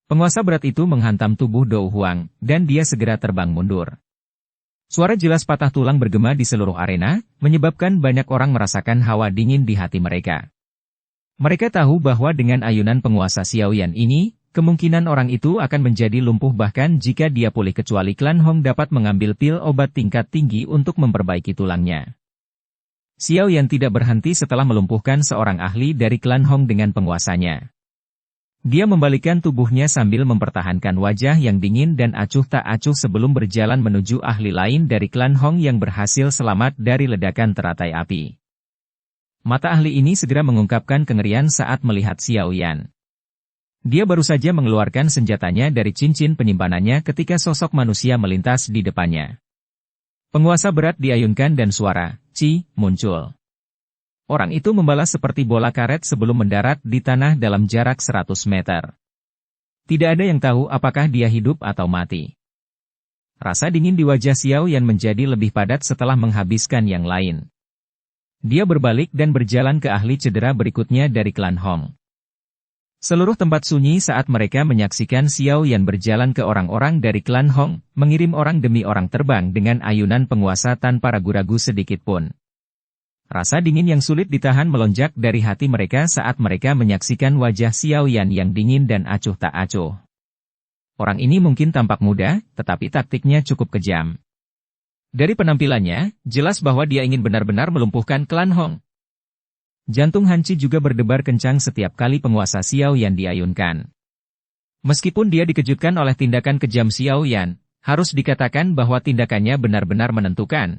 Penguasa berat itu menghantam tubuh Dou Huang, dan dia segera terbang mundur. Suara jelas patah tulang bergema di seluruh arena, menyebabkan banyak orang merasakan hawa dingin di hati mereka. Mereka tahu bahwa dengan ayunan penguasa Xiao Yan ini, kemungkinan orang itu akan menjadi lumpuh bahkan jika dia pulih kecuali klan Hong dapat mengambil pil obat tingkat tinggi untuk memperbaiki tulangnya. Xiao Yan tidak berhenti setelah melumpuhkan seorang ahli dari klan Hong dengan penguasanya. Dia membalikkan tubuhnya sambil mempertahankan wajah yang dingin dan acuh tak acuh sebelum berjalan menuju ahli lain dari klan Hong yang berhasil selamat dari ledakan teratai api. Mata ahli ini segera mengungkapkan kengerian saat melihat Xiao Yan. Dia baru saja mengeluarkan senjatanya dari cincin penyimpanannya ketika sosok manusia melintas di depannya. Penguasa berat diayunkan dan suara, "Ci," muncul. Orang itu membalas seperti bola karet sebelum mendarat di tanah dalam jarak 100 meter. Tidak ada yang tahu apakah dia hidup atau mati. Rasa dingin di wajah Xiao Yan menjadi lebih padat setelah menghabiskan yang lain. Dia berbalik dan berjalan ke ahli cedera berikutnya dari klan Hong. Seluruh tempat sunyi saat mereka menyaksikan Xiao Yan berjalan ke orang-orang dari klan Hong, mengirim orang demi orang terbang dengan ayunan penguasa tanpa ragu-ragu sedikit pun. Rasa dingin yang sulit ditahan melonjak dari hati mereka saat mereka menyaksikan wajah Xiao Yan yang dingin dan acuh tak acuh. Orang ini mungkin tampak muda, tetapi taktiknya cukup kejam. Dari penampilannya, jelas bahwa dia ingin benar-benar melumpuhkan klan Hong. Jantung Hanci juga berdebar kencang setiap kali penguasa Xiao Yan diayunkan. Meskipun dia dikejutkan oleh tindakan kejam Xiao Yan, harus dikatakan bahwa tindakannya benar-benar menentukan.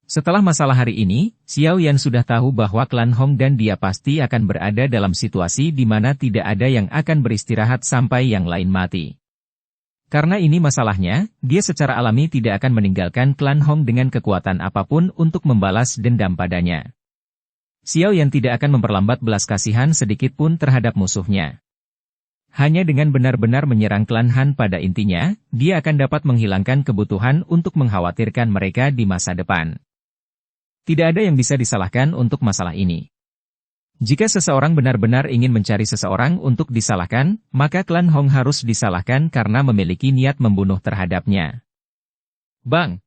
Setelah masalah hari ini, Xiao Yan sudah tahu bahwa klan Hong dan dia pasti akan berada dalam situasi di mana tidak ada yang akan beristirahat sampai yang lain mati. Karena ini masalahnya, dia secara alami tidak akan meninggalkan klan Hong dengan kekuatan apapun untuk membalas dendam padanya. Xiao Yan tidak akan memperlambat belas kasihan sedikit pun terhadap musuhnya. Hanya dengan benar-benar menyerang klan Han pada intinya, dia akan dapat menghilangkan kebutuhan untuk mengkhawatirkan mereka di masa depan. Tidak ada yang bisa disalahkan untuk masalah ini. Jika seseorang benar-benar ingin mencari seseorang untuk disalahkan, maka klan Hong harus disalahkan karena memiliki niat membunuh terhadapnya. Bang!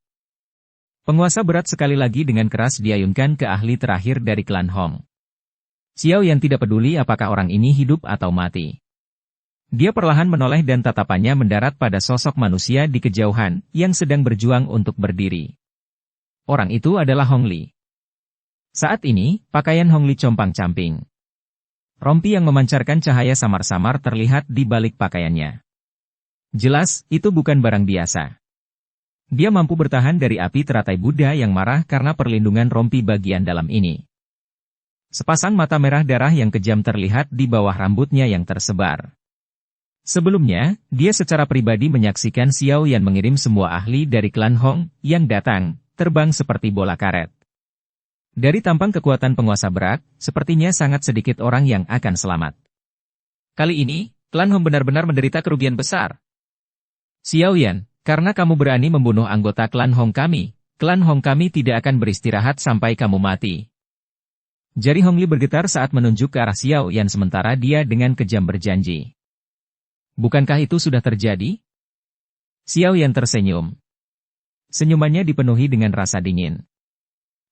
Penguasa berat sekali lagi dengan keras diayunkan ke ahli terakhir dari klan Hong. Xiao Yan tidak peduli apakah orang ini hidup atau mati. Dia perlahan menoleh dan tatapannya mendarat pada sosok manusia di kejauhan, yang sedang berjuang untuk berdiri. Orang itu adalah Hong Li. Saat ini, pakaian Hong Li compang-camping. Rompi yang memancarkan cahaya samar-samar terlihat di balik pakaiannya. Jelas, itu bukan barang biasa. Dia mampu bertahan dari api teratai Buddha yang marah karena perlindungan rompi bagian dalam ini. Sepasang mata merah darah yang kejam terlihat di bawah rambutnya yang tersebar. Sebelumnya, dia secara pribadi menyaksikan Xiao Yan mengirim semua ahli dari klan Hong yang datang, terbang seperti bola karet. Dari tampang kekuatan penguasa berat, sepertinya sangat sedikit orang yang akan selamat. Kali ini, klan Hong benar-benar menderita kerugian besar. Xiao Yan, karena kamu berani membunuh anggota klan Hong kami tidak akan beristirahat sampai kamu mati. Jari Hong Li bergetar saat menunjuk ke arah Xiao Yan sementara dia dengan kejam berjanji. Bukankah itu sudah terjadi? Xiao Yan tersenyum. Senyumannya dipenuhi dengan rasa dingin.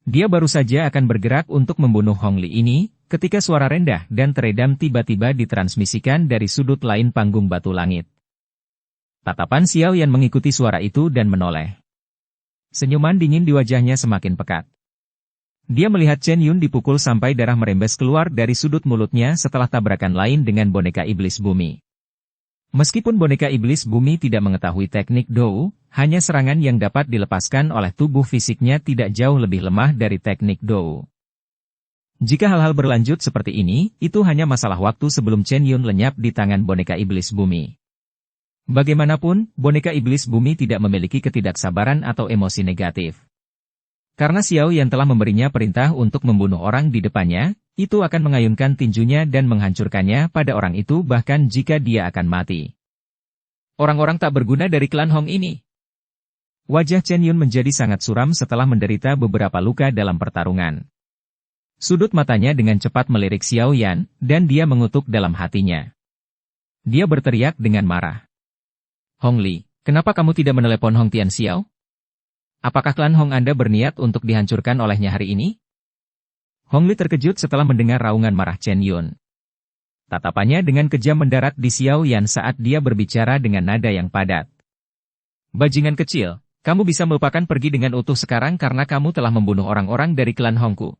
Dia baru saja akan bergerak untuk membunuh Hong Li ini, ketika suara rendah dan teredam tiba-tiba ditransmisikan dari sudut lain panggung batu langit. Tatapan Xiao Yan mengikuti suara itu dan menoleh. Senyuman dingin di wajahnya semakin pekat. Dia melihat Chen Yun dipukul sampai darah merembes keluar dari sudut mulutnya setelah tabrakan lain dengan boneka iblis bumi. Meskipun boneka iblis bumi tidak mengetahui teknik Dou, hanya serangan yang dapat dilepaskan oleh tubuh fisiknya tidak jauh lebih lemah dari teknik Dou. Jika hal-hal berlanjut seperti ini, itu hanya masalah waktu sebelum Chen Yun lenyap di tangan boneka iblis bumi. Bagaimanapun, boneka iblis bumi tidak memiliki ketidaksabaran atau emosi negatif. Karena Xiao Yan telah memberinya perintah untuk membunuh orang di depannya, itu akan mengayunkan tinjunya dan menghancurkannya pada orang itu bahkan jika dia akan mati. Orang-orang tak berguna dari klan Hong ini. Wajah Chen Yun menjadi sangat suram setelah menderita beberapa luka dalam pertarungan. Sudut matanya dengan cepat melirik Xiao Yan, dan dia mengutuk dalam hatinya. Dia berteriak dengan marah. Hong Li, kenapa kamu tidak menelepon Hong Tian Xiao? Apakah klan Hong Anda berniat untuk dihancurkan olehnya hari ini? Hong Li terkejut setelah mendengar raungan marah Chen Yun. Tatapannya dengan kejam mendarat di Xiao Yan saat dia berbicara dengan nada yang padat. Bajingan kecil, kamu bisa melupakan pergi dengan utuh sekarang karena kamu telah membunuh orang-orang dari klan Hongku.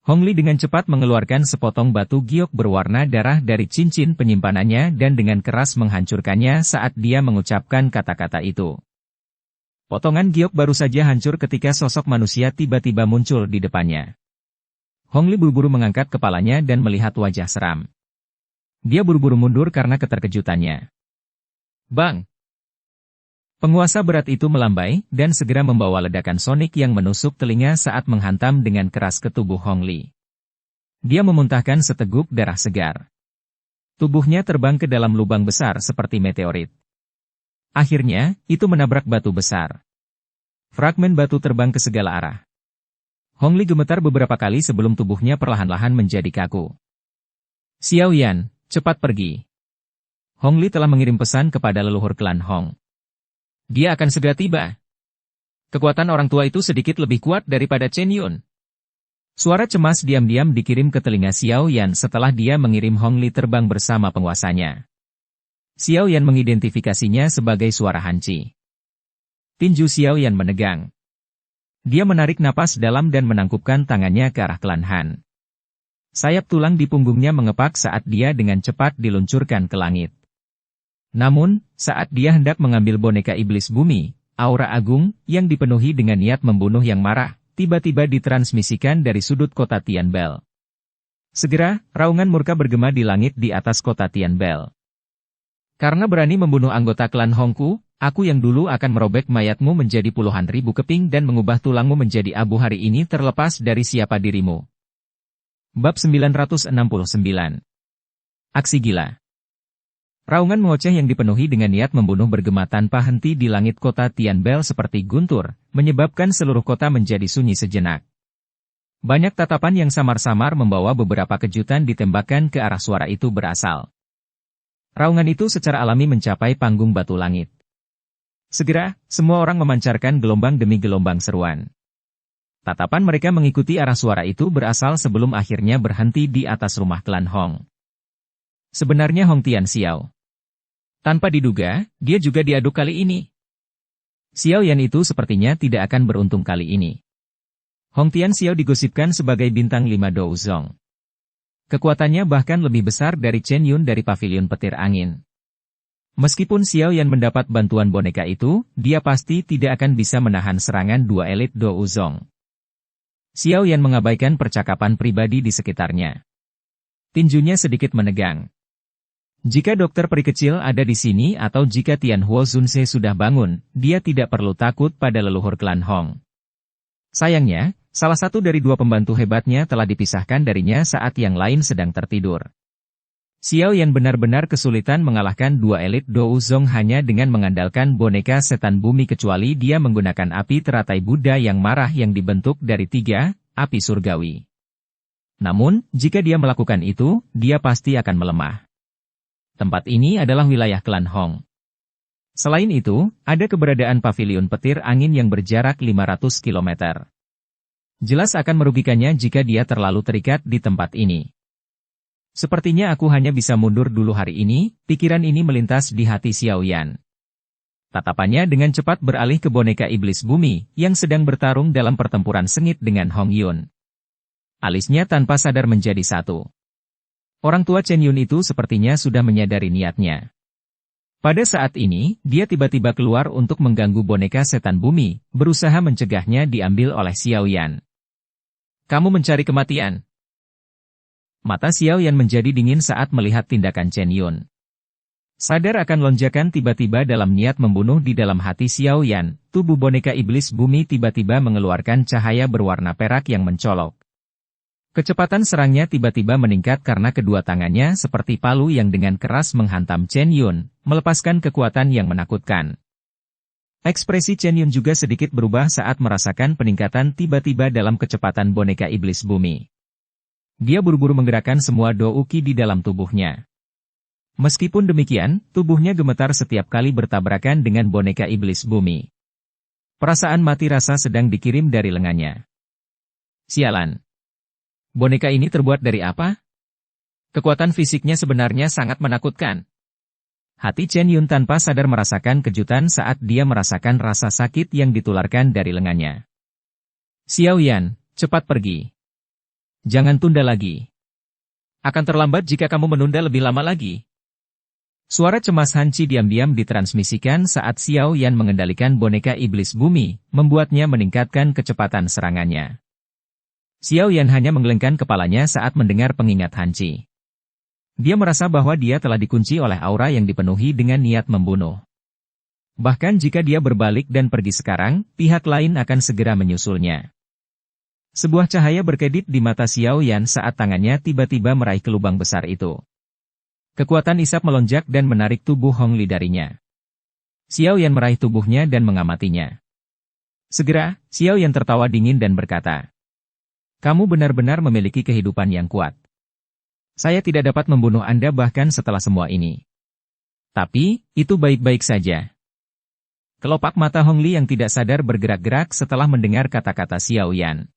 Hong Li dengan cepat mengeluarkan sepotong batu giok berwarna darah dari cincin penyimpanannya dan dengan keras menghancurkannya saat dia mengucapkan kata-kata itu. Potongan giok baru saja hancur ketika sosok manusia tiba-tiba muncul di depannya. Hong Li buru-buru mengangkat kepalanya dan melihat wajah seram. Dia buru-buru mundur karena keterkejutannya. Bang! Penguasa berat itu melambai dan segera membawa ledakan sonik yang menusuk telinga saat menghantam dengan keras ke tubuh Hong Li. Dia memuntahkan seteguk darah segar. Tubuhnya terbang ke dalam lubang besar seperti meteorit. Akhirnya, itu menabrak batu besar. Fragmen batu terbang ke segala arah. Hong Li gemetar beberapa kali sebelum tubuhnya perlahan-lahan menjadi kaku. Xiao Yan, cepat pergi. Hong Li telah mengirim pesan kepada leluhur klan Hong. Dia akan segera tiba. Kekuatan orang tua itu sedikit lebih kuat daripada Chen Yun. Suara cemas diam-diam dikirim ke telinga Xiao Yan setelah dia mengirim Hong Li terbang bersama penguasanya. Xiao Yan mengidentifikasinya sebagai suara Hanci. Tinju Xiao Yan menegang. Dia menarik napas dalam dan menangkupkan tangannya ke arah klan Han. Sayap tulang di punggungnya mengepak saat dia dengan cepat diluncurkan ke langit. Namun, saat dia hendak mengambil boneka iblis bumi, aura agung, yang dipenuhi dengan niat membunuh yang marah, tiba-tiba ditransmisikan dari sudut kota Tianbel. Segera, raungan murka bergema di langit di atas kota Tianbel. Karena berani membunuh anggota klan Hongku, aku yang dulu akan merobek mayatmu menjadi puluhan ribu keping dan mengubah tulangmu menjadi abu hari ini terlepas dari siapa dirimu. Bab 969. Aksi gila. Raungan mengoceh yang dipenuhi dengan niat membunuh bergema tanpa henti di langit kota Tianbel seperti guntur, menyebabkan seluruh kota menjadi sunyi sejenak. Banyak tatapan yang samar-samar membawa beberapa kejutan ditembakkan ke arah suara itu berasal. Raungan itu secara alami mencapai panggung batu langit. Segera, semua orang memancarkan gelombang demi gelombang seruan. Tatapan mereka mengikuti arah suara itu berasal sebelum akhirnya berhenti di atas rumah klan Hong. Sebenarnya Hong Tian Xiao. Tanpa diduga, dia juga diaduk kali ini. Xiao Yan itu sepertinya tidak akan beruntung kali ini. Hong Tian Xiao digosipkan sebagai bintang 5 Douzong. Kekuatannya bahkan lebih besar dari Chen Yun dari pavilion petir angin. Meskipun Xiao Yan mendapat bantuan boneka itu, dia pasti tidak akan bisa menahan serangan dua elit Douzong. Xiao Yan mengabaikan percakapan pribadi di sekitarnya. Tinjunya sedikit menegang. Jika dokter peri kecil ada di sini atau jika Tian Huo Zunse sudah bangun, dia tidak perlu takut pada leluhur klan Hong. Sayangnya, salah satu dari dua pembantu hebatnya telah dipisahkan darinya saat yang lain sedang tertidur. Xiao Yan benar-benar kesulitan mengalahkan dua elit Douzong hanya dengan mengandalkan boneka setan bumi kecuali dia menggunakan api teratai Buddha yang marah yang dibentuk dari 3 api surgawi. Namun, jika dia melakukan itu, dia pasti akan melemah. Tempat ini adalah wilayah klan Hong. Selain itu, ada keberadaan pavilion petir angin yang berjarak 500 km. Jelas akan merugikannya jika dia terlalu terikat di tempat ini. Sepertinya aku hanya bisa mundur dulu hari ini, pikiran ini melintas di hati Xiao Yan. Tatapannya dengan cepat beralih ke boneka iblis bumi, yang sedang bertarung dalam pertempuran sengit dengan Hong Yun. Alisnya tanpa sadar menjadi satu. Orang tua Chen Yun itu sepertinya sudah menyadari niatnya. Pada saat ini, dia tiba-tiba keluar untuk mengganggu boneka setan bumi, berusaha mencegahnya diambil oleh Xiao Yan. Kamu mencari kematian. Mata Xiao Yan menjadi dingin saat melihat tindakan Chen Yun. Sadar akan lonjakan tiba-tiba dalam niat membunuh di dalam hati Xiao Yan, tubuh boneka iblis bumi tiba-tiba mengeluarkan cahaya berwarna perak yang mencolok. Kecepatan serangnya tiba-tiba meningkat karena kedua tangannya seperti palu yang dengan keras menghantam Chen Yun, melepaskan kekuatan yang menakutkan. Ekspresi Chen Yun juga sedikit berubah saat merasakan peningkatan tiba-tiba dalam kecepatan boneka iblis bumi. Dia buru-buru menggerakkan semua douki di dalam tubuhnya. Meskipun demikian, tubuhnya gemetar setiap kali bertabrakan dengan boneka iblis bumi. Perasaan mati rasa sedang dikirim dari lengannya. Sialan. Boneka ini terbuat dari apa? Kekuatan fisiknya sebenarnya sangat menakutkan. Hati Chen Yun tanpa sadar merasakan kejutan saat dia merasakan rasa sakit yang ditularkan dari lengannya. Xiao Yan, cepat pergi. Jangan tunda lagi. Akan terlambat jika kamu menunda lebih lama lagi. Suara cemas Hanci diam-diam ditransmisikan saat Xiao Yan mengendalikan boneka iblis bumi, membuatnya meningkatkan kecepatan serangannya. Xiao Yan hanya menggelengkan kepalanya saat mendengar pengingat Hanci. Dia merasa bahwa dia telah dikunci oleh aura yang dipenuhi dengan niat membunuh. Bahkan jika dia berbalik dan pergi sekarang, pihak lain akan segera menyusulnya. Sebuah cahaya berkedip di mata Xiao Yan saat tangannya tiba-tiba meraih ke lubang besar itu. Kekuatan isap melonjak dan menarik tubuh Hong Li darinya. Xiao Yan meraih tubuhnya dan mengamatinya. Segera, Xiao Yan tertawa dingin dan berkata, "Kamu benar-benar memiliki kehidupan yang kuat. Saya tidak dapat membunuh Anda bahkan setelah semua ini. Tapi, itu baik-baik saja." Kelopak mata Hong Li yang tidak sadar bergerak-gerak setelah mendengar kata-kata Xiao Yan.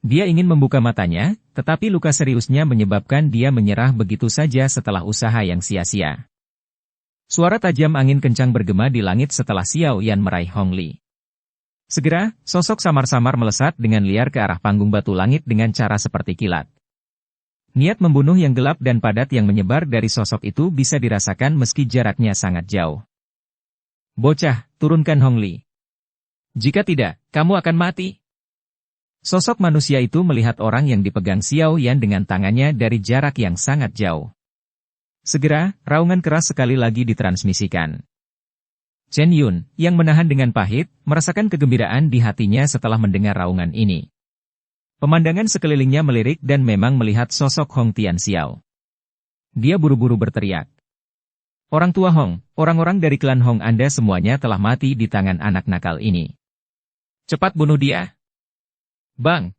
Dia ingin membuka matanya, tetapi luka seriusnya menyebabkan dia menyerah begitu saja setelah usaha yang sia-sia. Suara tajam angin kencang bergema di langit setelah Xiao Yan meraih Hong Li. Segera, sosok samar-samar melesat dengan liar ke arah panggung batu langit dengan cara seperti kilat. Niat membunuh yang gelap dan padat yang menyebar dari sosok itu bisa dirasakan meski jaraknya sangat jauh. "Bocah, turunkan Hong Li. Jika tidak, kamu akan mati." Sosok manusia itu melihat orang yang dipegang Xiao Yan dengan tangannya dari jarak yang sangat jauh. Segera, raungan keras sekali lagi ditransmisikan. Chen Yun, yang menahan dengan pahit, merasakan kegembiraan di hatinya setelah mendengar raungan ini. Pemandangan sekelilingnya melirik dan memang melihat sosok Hong Tian Xiao. Dia buru-buru berteriak. "Orang tua Hong, orang-orang dari klan Hong Anda semuanya telah mati di tangan anak nakal ini. Cepat bunuh dia." Bang!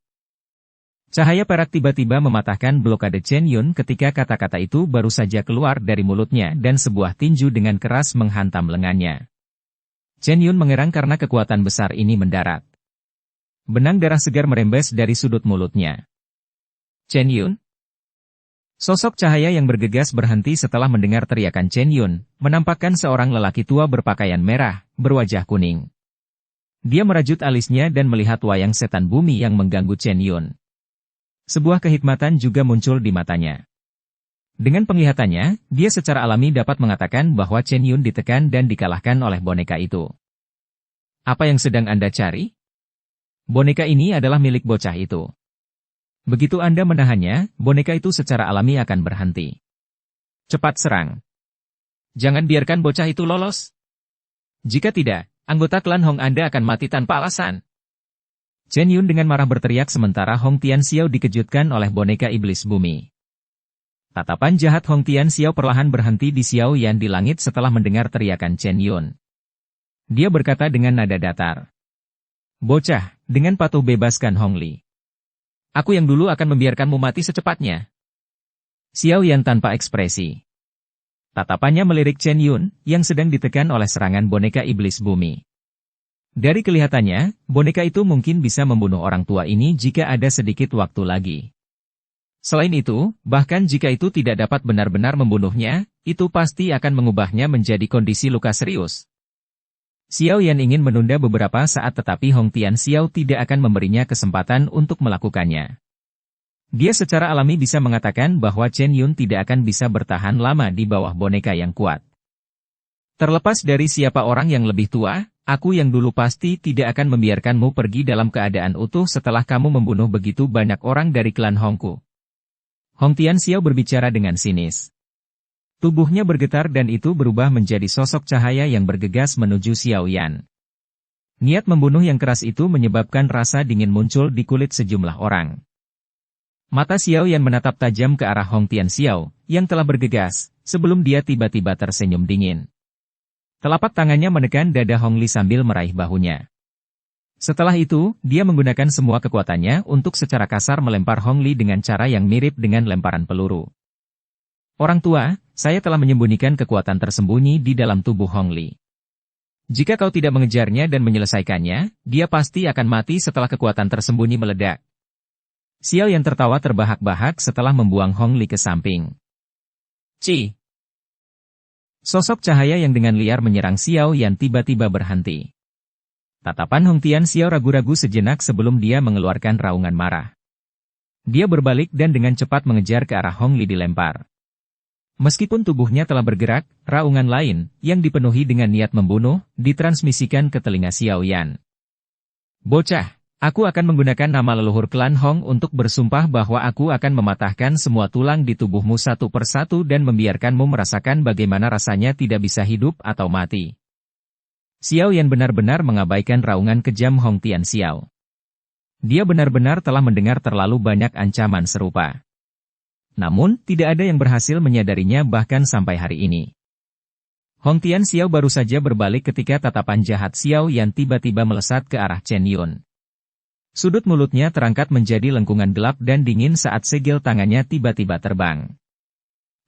Cahaya perak tiba-tiba mematahkan blokade Chen Yun ketika kata-kata itu baru saja keluar dari mulutnya dan sebuah tinju dengan keras menghantam lengannya. Chen Yun mengerang karena kekuatan besar ini mendarat. Benang darah segar merembes dari sudut mulutnya. Chen Yun? Sosok cahaya yang bergegas berhenti setelah mendengar teriakan Chen Yun, menampakkan seorang lelaki tua berpakaian merah, berwajah kuning. Dia merajut alisnya dan melihat wayang setan bumi yang mengganggu Chen Yun. Sebuah kehikmatan juga muncul di matanya. Dengan penglihatannya, dia secara alami dapat mengatakan bahwa Chen Yun ditekan dan dikalahkan oleh boneka itu. Apa yang sedang Anda cari? Boneka ini adalah milik bocah itu. Begitu Anda menahannya, boneka itu secara alami akan berhenti. Cepat serang. Jangan biarkan bocah itu lolos. Jika tidak, anggota klan Hong Anda akan mati tanpa alasan. Chen Yun dengan marah berteriak sementara Hong Tianxiao dikejutkan oleh boneka iblis bumi. Tatapan jahat Hong Tianxiao perlahan berhenti di Xiao Yan di langit setelah mendengar teriakan Chen Yun. Dia berkata dengan nada datar. Bocah, dengan patuh bebaskan Hong Li. Aku yang dulu akan membiarkanmu mati secepatnya. Xiao Yan tanpa ekspresi. Tatapannya melirik Chen Yun, yang sedang ditekan oleh serangan boneka iblis bumi. Dari kelihatannya, boneka itu mungkin bisa membunuh orang tua ini jika ada sedikit waktu lagi. Selain itu, bahkan jika itu tidak dapat benar-benar membunuhnya, itu pasti akan mengubahnya menjadi kondisi luka serius. Xiao Yan ingin menunda beberapa saat tetapi Hong Tianxiao tidak akan memberinya kesempatan untuk melakukannya. Dia secara alami bisa mengatakan bahwa Chen Yun tidak akan bisa bertahan lama di bawah boneka yang kuat. Terlepas dari siapa orang yang lebih tua, aku yang dulu pasti tidak akan membiarkanmu pergi dalam keadaan utuh setelah kamu membunuh begitu banyak orang dari klan Hongku. Hong Tianxiao berbicara dengan sinis. Tubuhnya bergetar dan itu berubah menjadi sosok cahaya yang bergegas menuju Xiao Yan. Niat membunuh yang keras itu menyebabkan rasa dingin muncul di kulit sejumlah orang. Mata Xiao Yan menatap tajam ke arah Hong Tianxiao, yang telah bergegas, sebelum dia tiba-tiba tersenyum dingin. Telapak tangannya menekan dada Hong Li sambil meraih bahunya. Setelah itu, dia menggunakan semua kekuatannya untuk secara kasar melempar Hong Li dengan cara yang mirip dengan lemparan peluru. Orang tua, saya telah menyembunyikan kekuatan tersembunyi di dalam tubuh Hong Li. Jika kau tidak mengejarnya dan menyelesaikannya, dia pasti akan mati setelah kekuatan tersembunyi meledak. Xiao Yan tertawa terbahak-bahak setelah membuang Hong Li ke samping. Ci! Sosok cahaya yang dengan liar menyerang Xiao Yan tiba-tiba berhenti. Tatapan Hong Tianxiao ragu-ragu sejenak sebelum dia mengeluarkan raungan marah. Dia berbalik dan dengan cepat mengejar ke arah Hong Li dilempar. Meskipun tubuhnya telah bergerak, raungan lain, yang dipenuhi dengan niat membunuh, ditransmisikan ke telinga Xiao Yan. Bocah, aku akan menggunakan nama leluhur klan Hong untuk bersumpah bahwa aku akan mematahkan semua tulang di tubuhmu satu persatu dan membiarkanmu merasakan bagaimana rasanya tidak bisa hidup atau mati. Xiao Yan benar-benar mengabaikan raungan kejam Hong Tianxiao. Dia benar-benar telah mendengar terlalu banyak ancaman serupa. Namun, tidak ada yang berhasil menyadarinya bahkan sampai hari ini. Hong Tianxiao baru saja berbalik ketika tatapan jahat Xiao Yan tiba-tiba melesat ke arah Chen Yun. Sudut mulutnya terangkat menjadi lengkungan gelap dan dingin saat segel tangannya tiba-tiba terbang.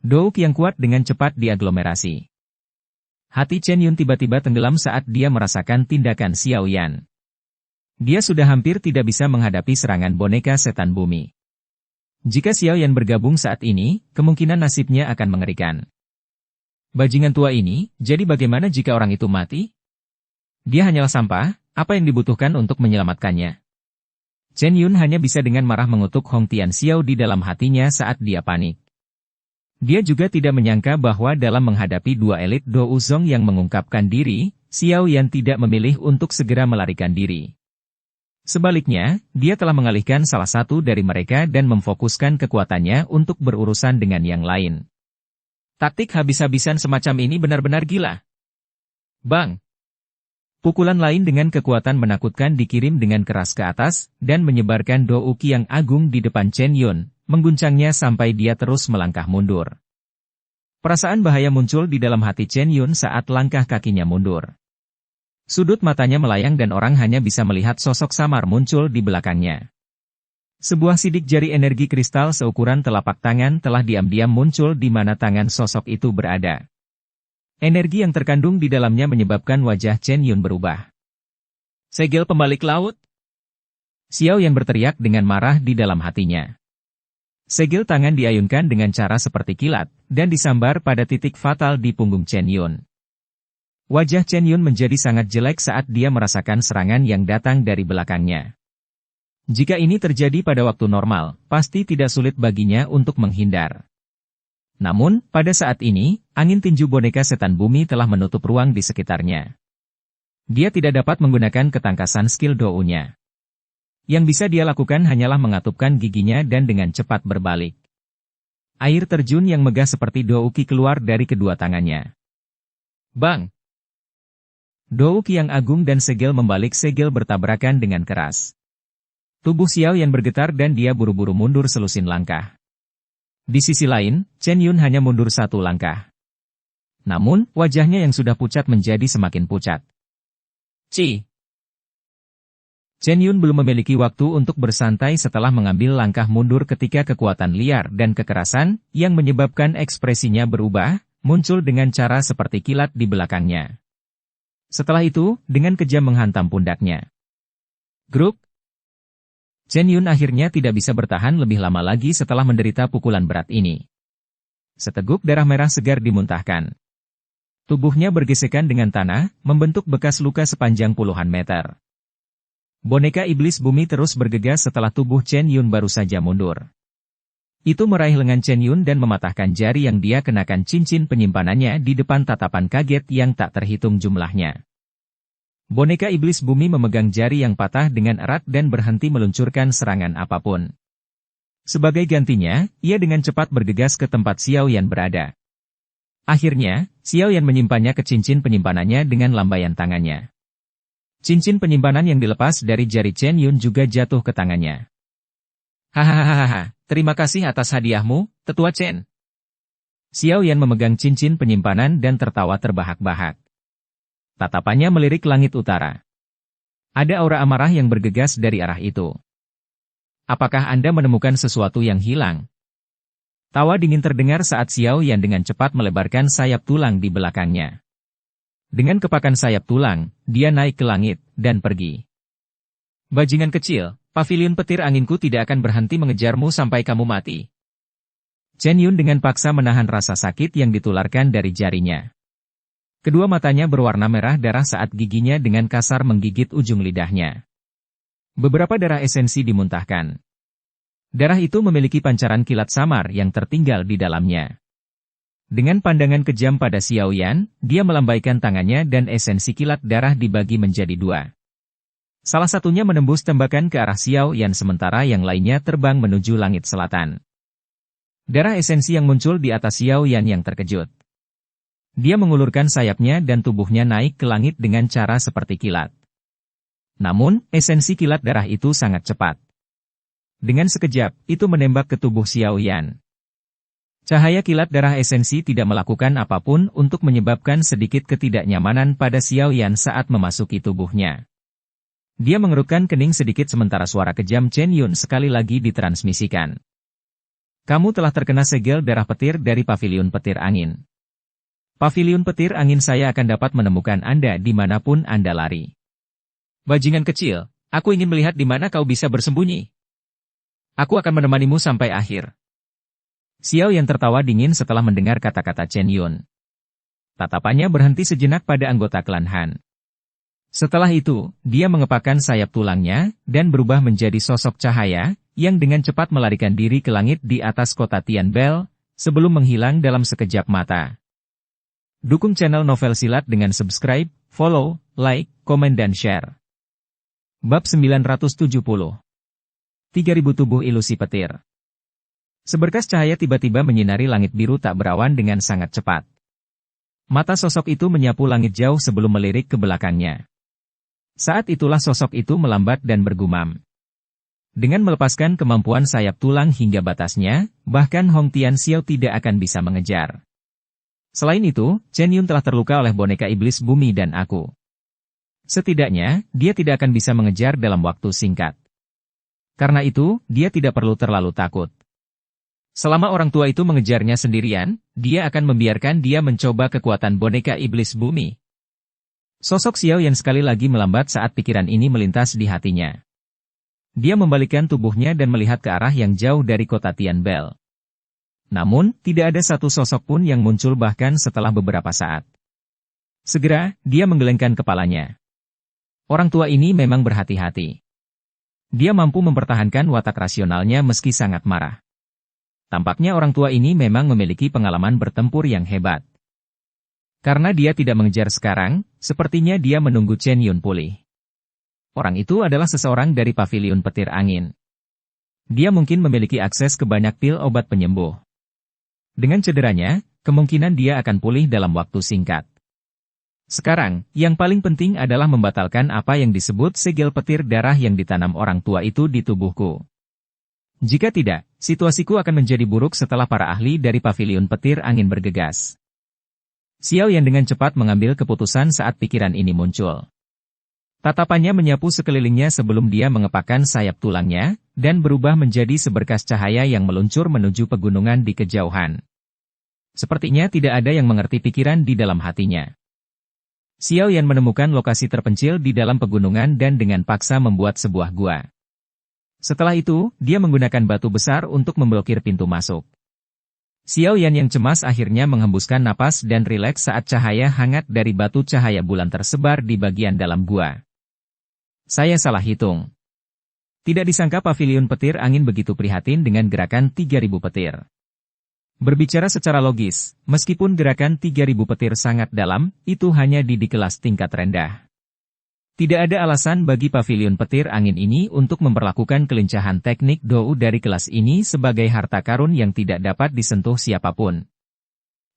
Douk yang kuat dengan cepat diaglomerasi. Hati Chen Yun tiba-tiba tenggelam saat dia merasakan tindakan Xiao Yan. Dia sudah hampir tidak bisa menghadapi serangan boneka setan bumi. Jika Xiao Yan bergabung saat ini, kemungkinan nasibnya akan mengerikan. Bajingan tua ini, jadi bagaimana jika orang itu mati? Dia hanyalah sampah, apa yang dibutuhkan untuk menyelamatkannya? Chen Yun hanya bisa dengan marah mengutuk Hong Tianxiao di dalam hatinya saat dia panik. Dia juga tidak menyangka bahwa dalam menghadapi dua elit Do Uzong yang mengungkapkan diri, Xiao Yan tidak memilih untuk segera melarikan diri. Sebaliknya, dia telah mengalihkan salah satu dari mereka dan memfokuskan kekuatannya untuk berurusan dengan yang lain. Taktik habis-habisan semacam ini benar-benar gila. Bang! Pukulan lain dengan kekuatan menakutkan dikirim dengan keras ke atas, dan menyebarkan douki yang agung di depan Chen Yun, mengguncangnya sampai dia terus melangkah mundur. Perasaan bahaya muncul di dalam hati Chen Yun saat langkah kakinya mundur. Sudut matanya melayang dan orang hanya bisa melihat sosok samar muncul di belakangnya. Sebuah sidik jari energi kristal seukuran telapak tangan telah diam-diam muncul di mana tangan sosok itu berada. Energi yang terkandung di dalamnya menyebabkan wajah Chen Yun berubah. Segel pembalik laut? Xiao Yan berteriak dengan marah di dalam hatinya. Segel tangan diayunkan dengan cara seperti kilat, dan disambar pada titik fatal di punggung Chen Yun. Wajah Chen Yun menjadi sangat jelek saat dia merasakan serangan yang datang dari belakangnya. Jika ini terjadi pada waktu normal, pasti tidak sulit baginya untuk menghindar. Namun, pada saat ini, angin tinju boneka setan bumi telah menutup ruang di sekitarnya. Dia tidak dapat menggunakan ketangkasan skill Dou-nya. Yang bisa dia lakukan hanyalah mengatupkan giginya dan dengan cepat berbalik. Air terjun yang megah seperti Dou-ki keluar dari kedua tangannya. Bang! Dou-ki yang agung dan segel membalik segel bertabrakan dengan keras. Tubuh Xiao Yan bergetar dan dia buru-buru mundur selusin langkah. Di sisi lain, Chen Yun hanya mundur satu langkah. Namun, wajahnya yang sudah pucat menjadi semakin pucat. Ci! Chen Yun belum memiliki waktu untuk bersantai setelah mengambil langkah mundur ketika kekuatan liar dan kekerasan, yang menyebabkan ekspresinya berubah, muncul dengan cara seperti kilat di belakangnya. Setelah itu, dengan kejam menghantam pundaknya. Gruk! Chen Yun akhirnya tidak bisa bertahan lebih lama lagi setelah menderita pukulan berat ini. Seteguk darah merah segar dimuntahkan. Tubuhnya bergesekan dengan tanah, membentuk bekas luka sepanjang puluhan meter. Boneka iblis bumi terus bergegas setelah tubuh Chen Yun baru saja mundur. Itu meraih lengan Chen Yun dan mematahkan jari yang dia kenakan cincin penyimpanannya di depan tatapan kaget yang tak terhitung jumlahnya. Boneka iblis bumi memegang jari yang patah dengan erat dan berhenti meluncurkan serangan apapun. Sebagai gantinya, ia dengan cepat bergegas ke tempat Xiao Yan berada. Akhirnya, Xiao Yan menyimpannya ke cincin penyimpanannya dengan lambaian tangannya. Cincin penyimpanan yang dilepas dari jari Chen Yun juga jatuh ke tangannya. Hahaha, terima kasih atas hadiahmu, Tetua Chen. Xiao Yan memegang cincin penyimpanan dan tertawa terbahak-bahak. Tatapannya melirik langit utara. Ada aura amarah yang bergegas dari arah itu. Apakah Anda menemukan sesuatu yang hilang? Tawa dingin terdengar saat Xiao Yan dengan cepat melebarkan sayap tulang di belakangnya. Dengan kepakan sayap tulang, dia naik ke langit, dan pergi. Bajingan kecil, pavilion petir anginku tidak akan berhenti mengejarmu sampai kamu mati. Chen Yun dengan paksa menahan rasa sakit yang ditularkan dari jarinya. Kedua matanya berwarna merah darah saat giginya dengan kasar menggigit ujung lidahnya. Beberapa darah esensi dimuntahkan. Darah itu memiliki pancaran kilat samar yang tertinggal di dalamnya. Dengan pandangan kejam pada Xiao Yan, dia melambaikan tangannya dan esensi kilat darah dibagi menjadi dua. Salah satunya menembus tembakan ke arah Xiao Yan sementara yang lainnya terbang menuju langit selatan. Darah esensi yang muncul di atas Xiao Yan yang terkejut. Dia mengulurkan sayapnya dan tubuhnya naik ke langit dengan cara seperti kilat. Namun, esensi kilat darah itu sangat cepat. Dengan sekejap, itu menembak ke tubuh Xiao Yan. Cahaya kilat darah esensi tidak melakukan apapun untuk menyebabkan sedikit ketidaknyamanan pada Xiao Yan saat memasuki tubuhnya. Dia mengerutkan kening sedikit sementara suara kejam Chen Yun sekali lagi ditransmisikan. Kamu telah terkena segel darah petir dari pavilion petir angin. Pavilion petir angin saya akan dapat menemukan Anda dimanapun Anda lari. Bajingan kecil, aku ingin melihat di mana kau bisa bersembunyi. Aku akan menemanimu sampai akhir. Xiao Yan tertawa dingin setelah mendengar kata-kata Chen Yun. Tatapannya berhenti sejenak pada anggota klan Han. Setelah itu, dia mengepakkan sayap tulangnya, dan berubah menjadi sosok cahaya, yang dengan cepat melarikan diri ke langit di atas kota Tianbel, sebelum menghilang dalam sekejap mata. Dukung channel Novel Silat dengan subscribe, follow, like, komen dan share. Bab 970. 3000 tubuh ilusi petir. Seberkas cahaya tiba-tiba menyinari langit biru tak berawan dengan sangat cepat. Mata sosok itu menyapu langit jauh sebelum melirik ke belakangnya. Saat itulah sosok itu melambat dan bergumam. Dengan melepaskan kemampuan sayap tulang hingga batasnya, bahkan Hong Tianxiao tidak akan bisa mengejar. Selain itu, Chen Yun telah terluka oleh boneka iblis bumi dan aku. Setidaknya, dia tidak akan bisa mengejar dalam waktu singkat. Karena itu, dia tidak perlu terlalu takut. Selama orang tua itu mengejarnya sendirian, dia akan membiarkan dia mencoba kekuatan boneka iblis bumi. Sosok Xiao Yan sekali lagi melambat saat pikiran ini melintas di hatinya. Dia membalikkan tubuhnya dan melihat ke arah yang jauh dari kota Tianbel. Namun, tidak ada satu sosok pun yang muncul bahkan setelah beberapa saat. Segera, dia menggelengkan kepalanya. Orang tua ini memang berhati-hati. Dia mampu mempertahankan watak rasionalnya meski sangat marah. Tampaknya orang tua ini memang memiliki pengalaman bertempur yang hebat. Karena dia tidak mengejar sekarang, sepertinya dia menunggu Chen Yun pulih. Orang itu adalah seseorang dari paviliun petir angin. Dia mungkin memiliki akses ke banyak pil obat penyembuh. Dengan cederanya, kemungkinan dia akan pulih dalam waktu singkat. Sekarang, yang paling penting adalah membatalkan apa yang disebut segel petir darah yang ditanam orang tua itu di tubuhku. Jika tidak, situasiku akan menjadi buruk setelah para ahli dari paviliun petir angin bergegas. Xiao Yan dengan cepat mengambil keputusan saat pikiran ini muncul. Tatapannya menyapu sekelilingnya sebelum dia mengepakkan sayap tulangnya, dan berubah menjadi seberkas cahaya yang meluncur menuju pegunungan di kejauhan. Sepertinya tidak ada yang mengerti pikiran di dalam hatinya. Xiao Yan menemukan lokasi terpencil di dalam pegunungan dan dengan paksa membuat sebuah gua. Setelah itu, dia menggunakan batu besar untuk memblokir pintu masuk. Xiao Yan yang cemas akhirnya menghembuskan napas dan rileks saat cahaya hangat dari batu cahaya bulan tersebar di bagian dalam gua. Saya salah hitung. Tidak disangka paviliun petir angin begitu prihatin dengan gerakan 3.000 petir. Berbicara secara logis, meskipun gerakan 3.000 petir sangat dalam, itu hanya di kelas tingkat rendah. Tidak ada alasan bagi paviliun petir angin ini untuk memperlakukan kelincahan teknik Dou dari kelas ini sebagai harta karun yang tidak dapat disentuh siapapun.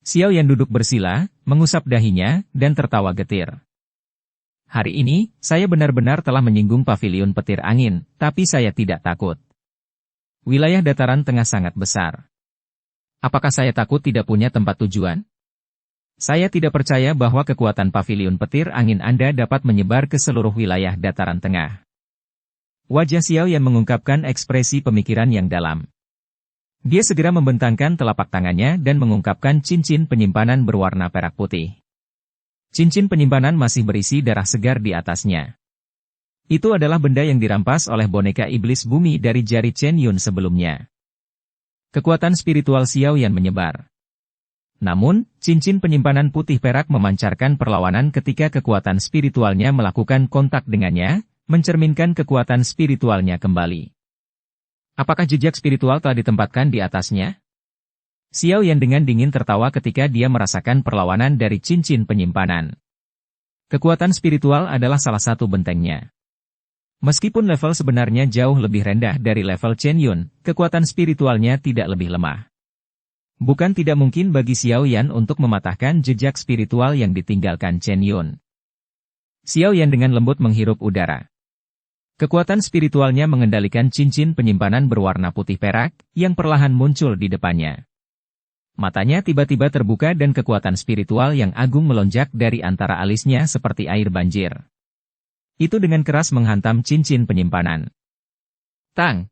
Xiao Yan duduk bersila, mengusap dahinya, dan tertawa getir. Hari ini, saya benar-benar telah menyinggung paviliun petir angin, tapi saya tidak takut. Wilayah dataran tengah sangat besar. Apakah saya takut tidak punya tempat tujuan? Saya tidak percaya bahwa kekuatan paviliun petir angin Anda dapat menyebar ke seluruh wilayah dataran tengah. Wajah Xiao Yan mengungkapkan ekspresi pemikiran yang dalam. Dia segera membentangkan telapak tangannya dan mengungkapkan cincin penyimpanan berwarna perak putih. Cincin penyimpanan masih berisi darah segar di atasnya. Itu adalah benda yang dirampas oleh boneka iblis bumi dari jari Chen Yun sebelumnya. Kekuatan spiritual Xiao Yan menyebar. Namun, cincin penyimpanan putih perak memancarkan perlawanan ketika kekuatan spiritualnya melakukan kontak dengannya, mencerminkan kekuatan spiritualnya kembali. Apakah jejak spiritual telah ditempatkan di atasnya? Xiao Yan dengan dingin tertawa ketika dia merasakan perlawanan dari cincin penyimpanan. Kekuatan spiritual adalah salah satu bentengnya. Meskipun level sebenarnya jauh lebih rendah dari level Chen Yun, kekuatan spiritualnya tidak lebih lemah. Bukan tidak mungkin bagi Xiao Yan untuk mematahkan jejak spiritual yang ditinggalkan Chen Yun. Xiao Yan dengan lembut menghirup udara. Kekuatan spiritualnya mengendalikan cincin penyimpanan berwarna putih perak, yang perlahan muncul di depannya. Matanya tiba-tiba terbuka dan kekuatan spiritual yang agung melonjak dari antara alisnya seperti air banjir. Itu dengan keras menghantam cincin penyimpanan. Tang!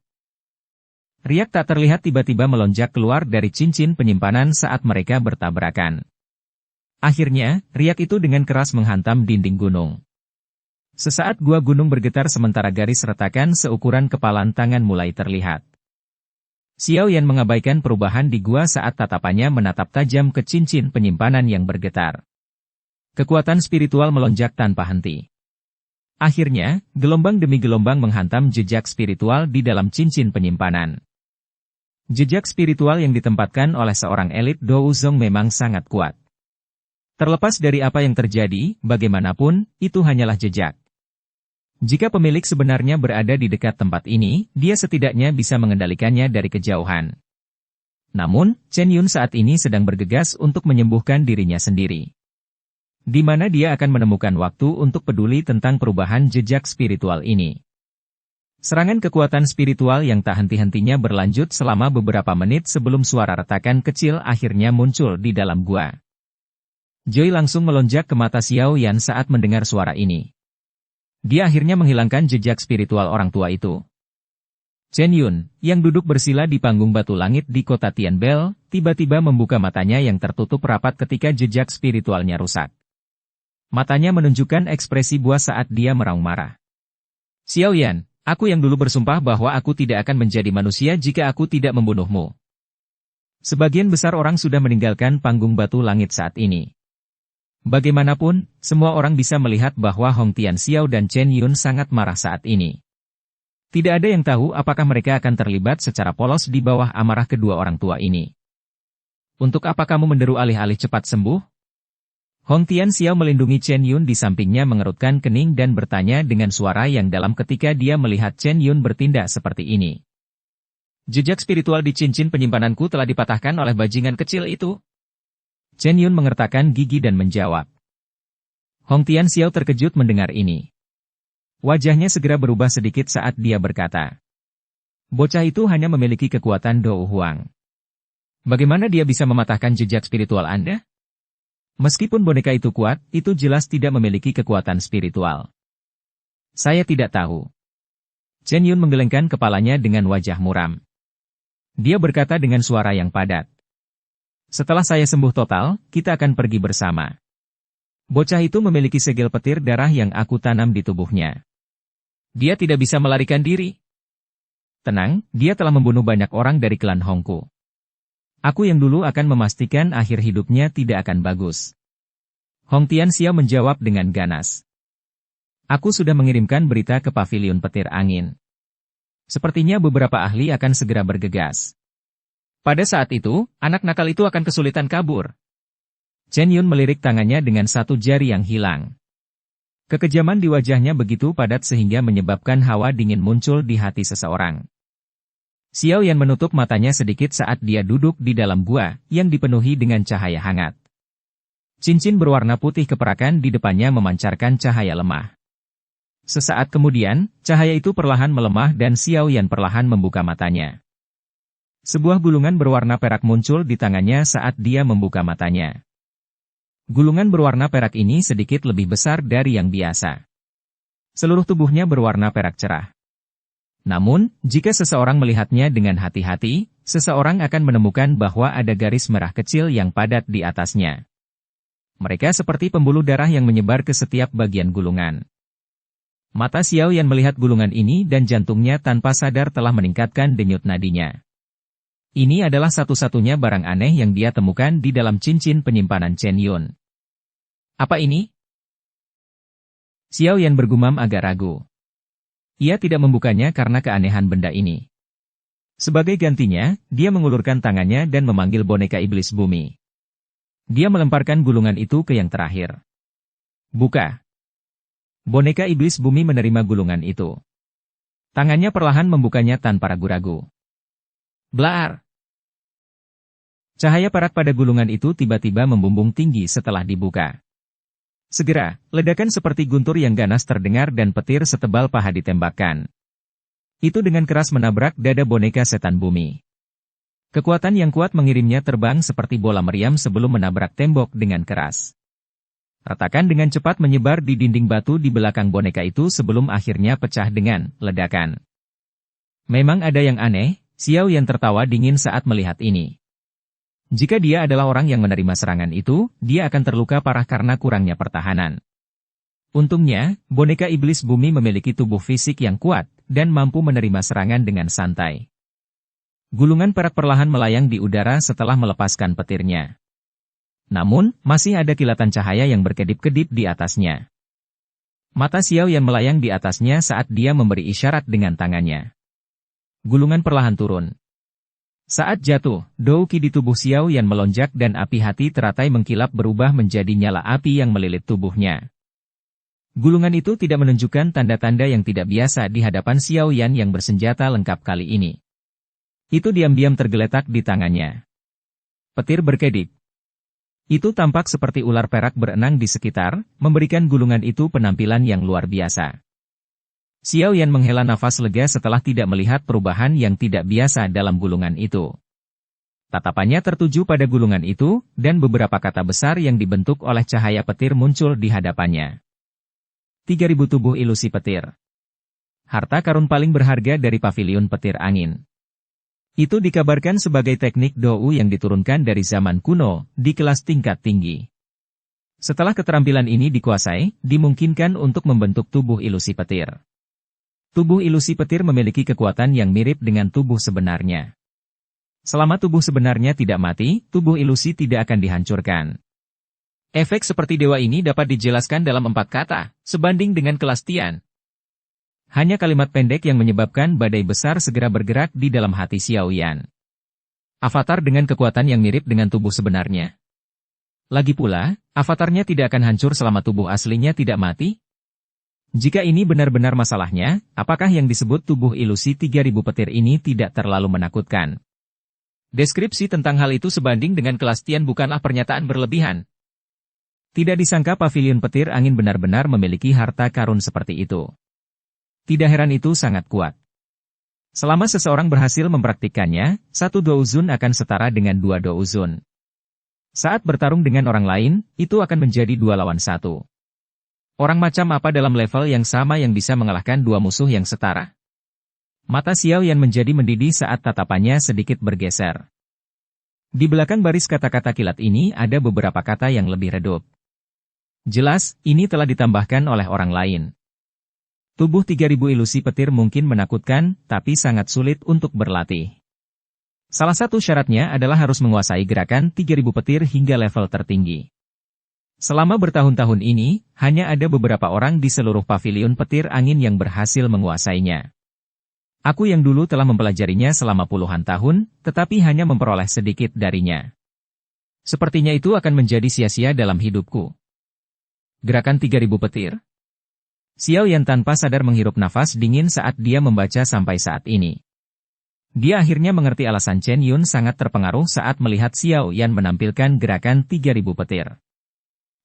Riak tak terlihat tiba-tiba melonjak keluar dari cincin penyimpanan saat mereka bertabrakan. Akhirnya, riak itu dengan keras menghantam dinding gunung. Sesaat gua gunung bergetar sementara garis retakan seukuran kepalan tangan mulai terlihat. Xiao Yan mengabaikan perubahan di gua saat tatapannya menatap tajam ke cincin penyimpanan yang bergetar. Kekuatan spiritual melonjak tanpa henti. Akhirnya, gelombang demi gelombang menghantam jejak spiritual di dalam cincin penyimpanan. Jejak spiritual yang ditempatkan oleh seorang elit Dou Zong memang sangat kuat. Terlepas dari apa yang terjadi, bagaimanapun, itu hanyalah jejak. Jika pemilik sebenarnya berada di dekat tempat ini, dia setidaknya bisa mengendalikannya dari kejauhan. Namun, Chen Yun saat ini sedang bergegas untuk menyembuhkan dirinya sendiri. Di mana dia akan menemukan waktu untuk peduli tentang perubahan jejak spiritual ini. Serangan kekuatan spiritual yang tak henti-hentinya berlanjut selama beberapa menit sebelum suara retakan kecil akhirnya muncul di dalam gua. Joy langsung melonjak ke mata Xiao Yan saat mendengar suara ini. Dia akhirnya menghilangkan jejak spiritual orang tua itu. Chen Yun, yang duduk bersila di panggung batu langit di kota Tianbel, tiba-tiba membuka matanya yang tertutup rapat ketika jejak spiritualnya rusak. Matanya menunjukkan ekspresi buas saat dia meraung marah. Xiao Yan, aku yang dulu bersumpah bahwa aku tidak akan menjadi manusia jika aku tidak membunuhmu. Sebagian besar orang sudah meninggalkan panggung batu langit saat ini. Bagaimanapun, semua orang bisa melihat bahwa Hong Tianxiao dan Chen Yun sangat marah saat ini. Tidak ada yang tahu apakah mereka akan terlibat secara polos di bawah amarah kedua orang tua ini. Untuk apa kamu menderu alih-alih cepat sembuh? Hong Tianxiao melindungi Chen Yun di sampingnya mengerutkan kening dan bertanya dengan suara yang dalam ketika dia melihat Chen Yun bertindak seperti ini. Jejak spiritual di cincin penyimpananku telah dipatahkan oleh bajingan kecil itu. Chen Yun mengertakkan gigi dan menjawab. Hong Tianxiao terkejut mendengar ini. Wajahnya segera berubah sedikit saat dia berkata. Bocah itu hanya memiliki kekuatan Dou Huang. Bagaimana dia bisa mematahkan jejak spiritual Anda? Meskipun boneka itu kuat, itu jelas tidak memiliki kekuatan spiritual. Saya tidak tahu. Chen Yun menggelengkan kepalanya dengan wajah muram. Dia berkata dengan suara yang padat. Setelah saya sembuh total, kita akan pergi bersama. Bocah itu memiliki segel petir darah yang aku tanam di tubuhnya. Dia tidak bisa melarikan diri. Tenang, dia telah membunuh banyak orang dari klan Hongku. Aku yang dulu akan memastikan akhir hidupnya tidak akan bagus. Hong Tianxiao menjawab dengan ganas. Aku sudah mengirimkan berita ke pavilion petir angin. Sepertinya beberapa ahli akan segera bergegas. Pada saat itu, anak nakal itu akan kesulitan kabur. Chen Yun melirik tangannya dengan satu jari yang hilang. Kekejaman di wajahnya begitu padat sehingga menyebabkan hawa dingin muncul di hati seseorang. Xiao Yan menutup matanya sedikit saat dia duduk di dalam gua, yang dipenuhi dengan cahaya hangat. Cincin berwarna putih keperakan di depannya memancarkan cahaya lemah. Sesaat kemudian, cahaya itu perlahan melemah dan Xiao Yan perlahan membuka matanya. Sebuah gulungan berwarna perak muncul di tangannya saat dia membuka matanya. Gulungan berwarna perak ini sedikit lebih besar dari yang biasa. Seluruh tubuhnya berwarna perak cerah. Namun, jika seseorang melihatnya dengan hati-hati, seseorang akan menemukan bahwa ada garis merah kecil yang padat di atasnya. Mereka seperti pembuluh darah yang menyebar ke setiap bagian gulungan. Mata Xiao Yan melihat gulungan ini dan jantungnya tanpa sadar telah meningkatkan denyut nadinya. Ini adalah satu-satunya barang aneh yang dia temukan di dalam cincin penyimpanan Chen Yun. Apa ini? Xiao Yan bergumam agak ragu. Ia tidak membukanya karena keanehan benda ini. Sebagai gantinya, dia mengulurkan tangannya dan memanggil boneka iblis bumi. Dia melemparkan gulungan itu ke yang terakhir. Buka. Boneka iblis bumi menerima gulungan itu. Tangannya perlahan membukanya tanpa ragu-ragu. Blaar. Cahaya perak pada gulungan itu tiba-tiba membumbung tinggi setelah dibuka. Segera, ledakan seperti guntur yang ganas terdengar dan petir setebal paha ditembakkan. Itu dengan keras menabrak dada boneka setan bumi. Kekuatan yang kuat mengirimnya terbang seperti bola meriam sebelum menabrak tembok dengan keras. Retakan dengan cepat menyebar di dinding batu di belakang boneka itu sebelum akhirnya pecah dengan ledakan. Memang ada yang aneh, Xiao Yan tertawa dingin saat melihat ini. Jika dia adalah orang yang menerima serangan itu, dia akan terluka parah karena kurangnya pertahanan. Untungnya, boneka iblis bumi memiliki tubuh fisik yang kuat, dan mampu menerima serangan dengan santai. Gulungan perak perlahan melayang di udara setelah melepaskan petirnya. Namun, masih ada kilatan cahaya yang berkedip-kedip di atasnya. Mata Xiao Yan melayang di atasnya saat dia memberi isyarat dengan tangannya. Gulungan perlahan turun. Saat jatuh, Dou Qi di tubuh Xiao Yan melonjak dan api hati teratai mengkilap berubah menjadi nyala api yang melilit tubuhnya. Gulungan itu tidak menunjukkan tanda-tanda yang tidak biasa di hadapan Xiao Yan yang bersenjata lengkap kali ini. Itu diam-diam tergeletak di tangannya. Petir berkedip. Itu tampak seperti ular perak berenang di sekitar, memberikan gulungan itu penampilan yang luar biasa. Xiao Yan menghela nafas lega setelah tidak melihat perubahan yang tidak biasa dalam gulungan itu. Tatapannya tertuju pada gulungan itu, dan beberapa kata besar yang dibentuk oleh cahaya petir muncul di hadapannya. 3000 tubuh ilusi petir. harta karun paling berharga dari paviliun petir angin. Itu dikabarkan sebagai teknik Dou yang diturunkan dari zaman kuno, di kelas tingkat tinggi. Setelah keterampilan ini dikuasai, dimungkinkan untuk membentuk tubuh ilusi petir. Tubuh ilusi petir memiliki kekuatan yang mirip dengan tubuh sebenarnya. Selama tubuh sebenarnya tidak mati, tubuh ilusi tidak akan dihancurkan. Efek seperti dewa ini dapat dijelaskan dalam 4 kata, sebanding dengan kelas Tian. Hanya kalimat pendek yang menyebabkan badai besar segera bergerak di dalam hati Xiao Yan. Avatar dengan kekuatan yang mirip dengan tubuh sebenarnya. Lagi pula, avatarnya tidak akan hancur selama tubuh aslinya tidak mati? Jika ini benar-benar masalahnya, apakah yang disebut tubuh ilusi 3000 petir ini tidak terlalu menakutkan? Deskripsi tentang hal itu sebanding dengan kelas Tian bukanlah pernyataan berlebihan. Tidak disangka paviliun petir angin benar-benar memiliki harta karun seperti itu. Tidak heran itu sangat kuat. Selama seseorang berhasil mempraktikkannya, 1 douzun akan setara dengan 2 douzun. Saat bertarung dengan orang lain, itu akan menjadi 2 lawan 1. Orang macam apa dalam level yang sama yang bisa mengalahkan 2 musuh yang setara? Mata Xiao Yan menjadi mendidih saat tatapannya sedikit bergeser. Di belakang baris kata-kata kilat ini ada beberapa kata yang lebih redup. Jelas, ini telah ditambahkan oleh orang lain. Tubuh 3000 ilusi petir mungkin menakutkan, tapi sangat sulit untuk berlatih. Salah satu syaratnya adalah harus menguasai gerakan 3000 petir hingga level tertinggi. Selama bertahun-tahun ini, hanya ada beberapa orang di seluruh paviliun petir angin yang berhasil menguasainya. Aku yang dulu telah mempelajarinya selama puluhan tahun, tetapi hanya memperoleh sedikit darinya. Sepertinya itu akan menjadi sia-sia dalam hidupku. Gerakan 3000 petir. Xiao Yan tanpa sadar menghirup nafas dingin saat dia membaca sampai saat ini. Dia akhirnya mengerti alasan Chen Yun sangat terpengaruh saat melihat Xiao Yan menampilkan gerakan 3000 petir.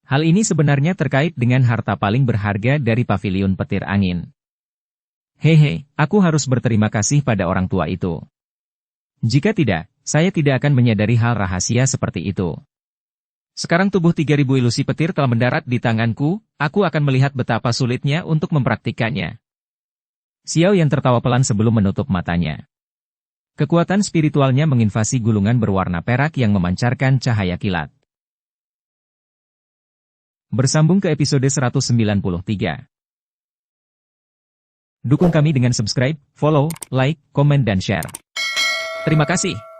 Hal ini sebenarnya terkait dengan harta paling berharga dari paviliun petir angin. Hehe, aku harus berterima kasih pada orang tua itu. Jika tidak, saya tidak akan menyadari hal rahasia seperti itu. Sekarang tubuh 3000 ilusi petir telah mendarat di tanganku, aku akan melihat betapa sulitnya untuk mempraktikkannya. Xiao Yan tertawa pelan sebelum menutup matanya. Kekuatan spiritualnya menginvasi gulungan berwarna perak yang memancarkan cahaya kilat. Bersambung ke episode 193. Dukung kami dengan subscribe, follow, like, komen dan share. Terima kasih.